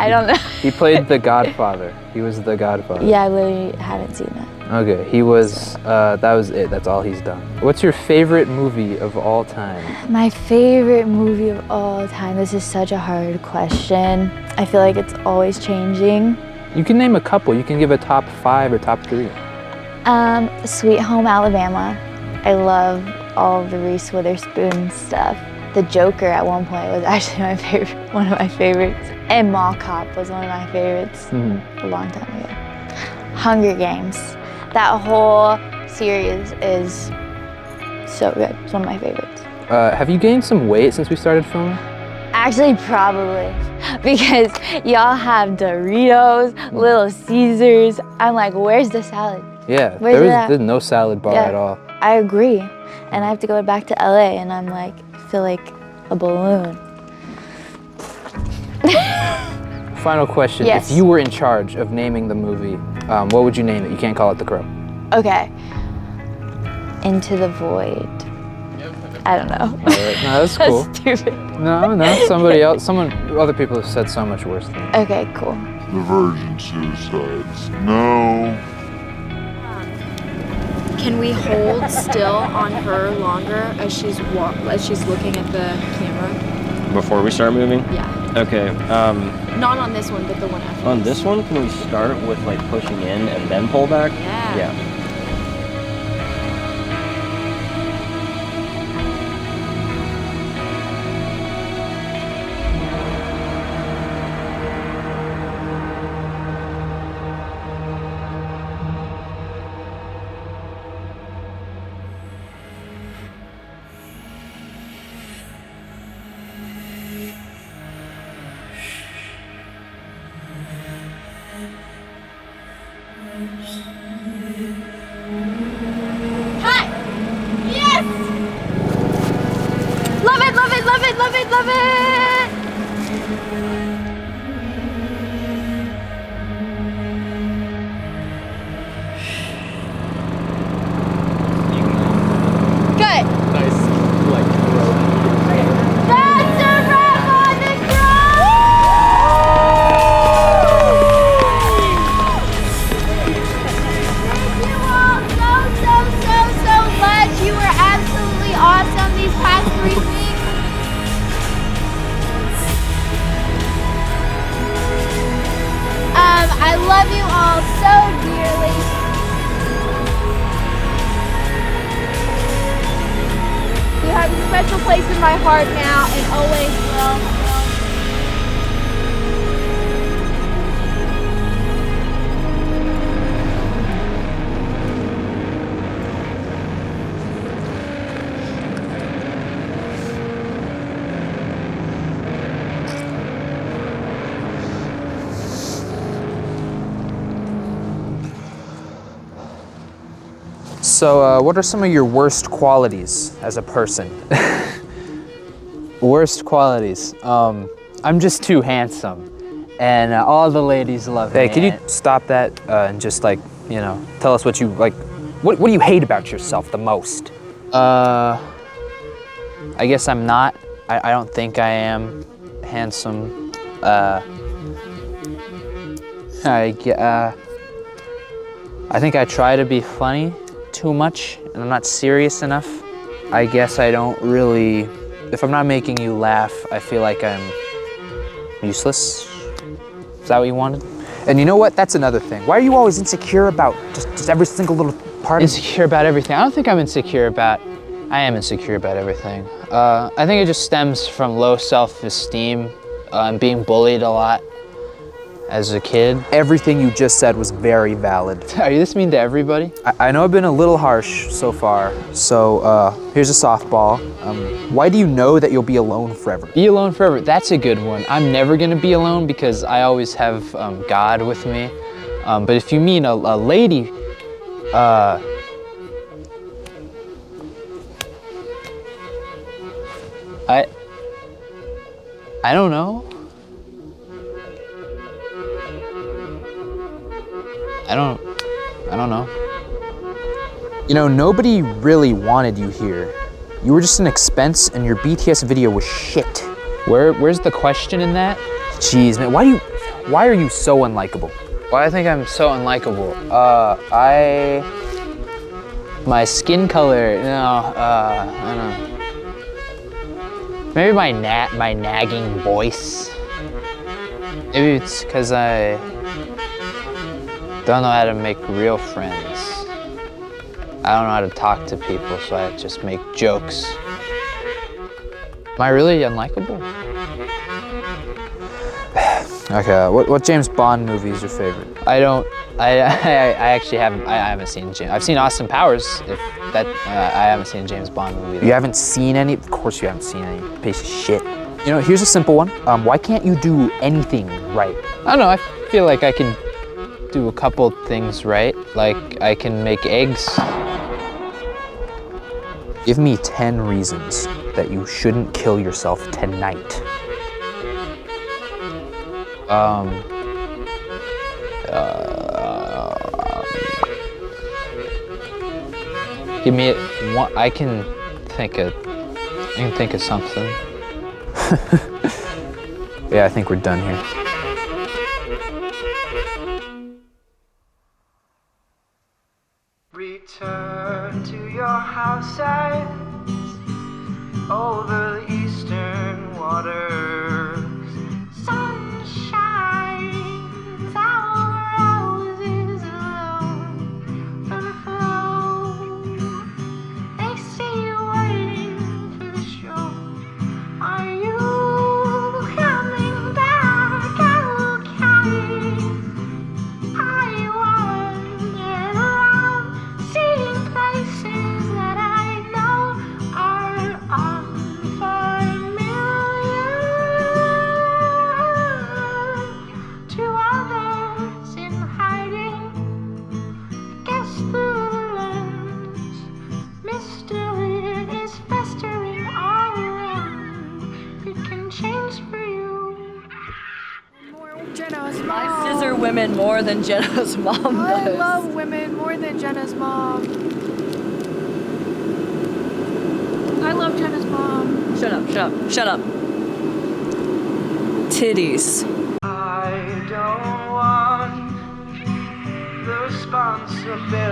I don't know. He played The Godfather. He was The Godfather. Yeah, I literally haven't seen that. Okay, he was, that was it. That's all he's done. What's your favorite movie of all time? My favorite movie of all time. This is such a hard question. I feel like it's always changing. You can name a couple. You can give a top 5 or top 3. Sweet Home Alabama. I love all of the Reese Witherspoon stuff. The Joker at one point was actually my favorite, one of my favorites. And Mall Cop was one of my favorites a long time ago. Hunger Games. That whole series is so good. It's one of my favorites. Have you gained some weight since we started filming? Actually, probably. Because y'all have Doritos, Little Caesars. I'm like, where's the salad? Yeah, there's no salad bar at all. I agree. And I have to go back to LA and I'm like, I feel like a balloon. Final question. Yes. If you were in charge of naming the movie, what would you name it? You can't call it The Crow. Okay. Into the Void. I don't know. All right. No, that's cool. That's stupid. No, other people have said so much worse things. Okay, cool. The virgin suicides. No. Can we hold still on her longer as she's looking at the camera? Before we start moving? Yeah. Okay. Not on this one, but the one after. On this one, can we start with like pushing in and then pull back? Yeah. Yeah. Cut! Yes! Love it, love it, love it, love it, love it! Good. Nice, like, That's a wrap on the so much. You were absolutely awesome these past 3 weeks. I love you all so dearly. You have a special place in my heart now and always will. So, what are some of your worst qualities as a person? Worst qualities. I'm just too handsome, and all the ladies love me. Hey, could you stop that and just like, you know, tell us what you like? What do you hate about yourself the most? I guess I'm not. I don't think I am handsome. I think I try to be funny too much, and I'm not serious enough. I guess I don't really, if I'm not making you laugh, I feel like I'm useless. Is that what you wanted? And you know what? That's another thing. Why are you always insecure about just every single little part? Insecure about everything. I don't think I'm insecure about, I am insecure about everything. I think it just stems from low self-esteem and being bullied a lot as a kid. Everything you just said was very valid. Are you this mean to everybody? I know I've been a little harsh so far, so here's a softball. Why do you know that you'll be alone forever? Be alone forever, that's a good one. I'm never gonna be alone because I always have God with me. But if you mean a lady, I don't know. I don't know. You know, nobody really wanted you here. You were just an expense and your BTS video was shit. Where's the question in that? Jeez, man, why are you so unlikable? Why I think I'm so unlikable? My skin color, no, I don't know. Maybe my nagging voice. Maybe it's because I don't know how to make real friends. I don't know how to talk to people, so I just make jokes. Am I really unlikable? Okay, what James Bond movie is your favorite? I actually haven't seen James. I've seen Austin Powers. I haven't seen a James Bond movie. You haven't seen any? Of course you haven't seen any, piece of shit. You know, here's a simple one. Why can't you do anything right? I don't know, I feel like I can do a couple things right. Like, I can make eggs. Give me 10 reasons that you shouldn't kill yourself tonight. Give me one. I can think of something. Yeah, I think we're done here. Return to your house over the eastern waters. Sun shines, our roses alone for the flow. They see you waiting for the show. Are you coming back? I will carry. I wander around, seeing places that I know are unfamiliar to others in hiding. Guess through the lens, mystery is festering all around. It can change for you. Jenna's mom. I scissor women more than Jenna's mom does. I love women more than Jenna's mom. I love Jenna's mom. Shut up. Titties. I don't want the responsibility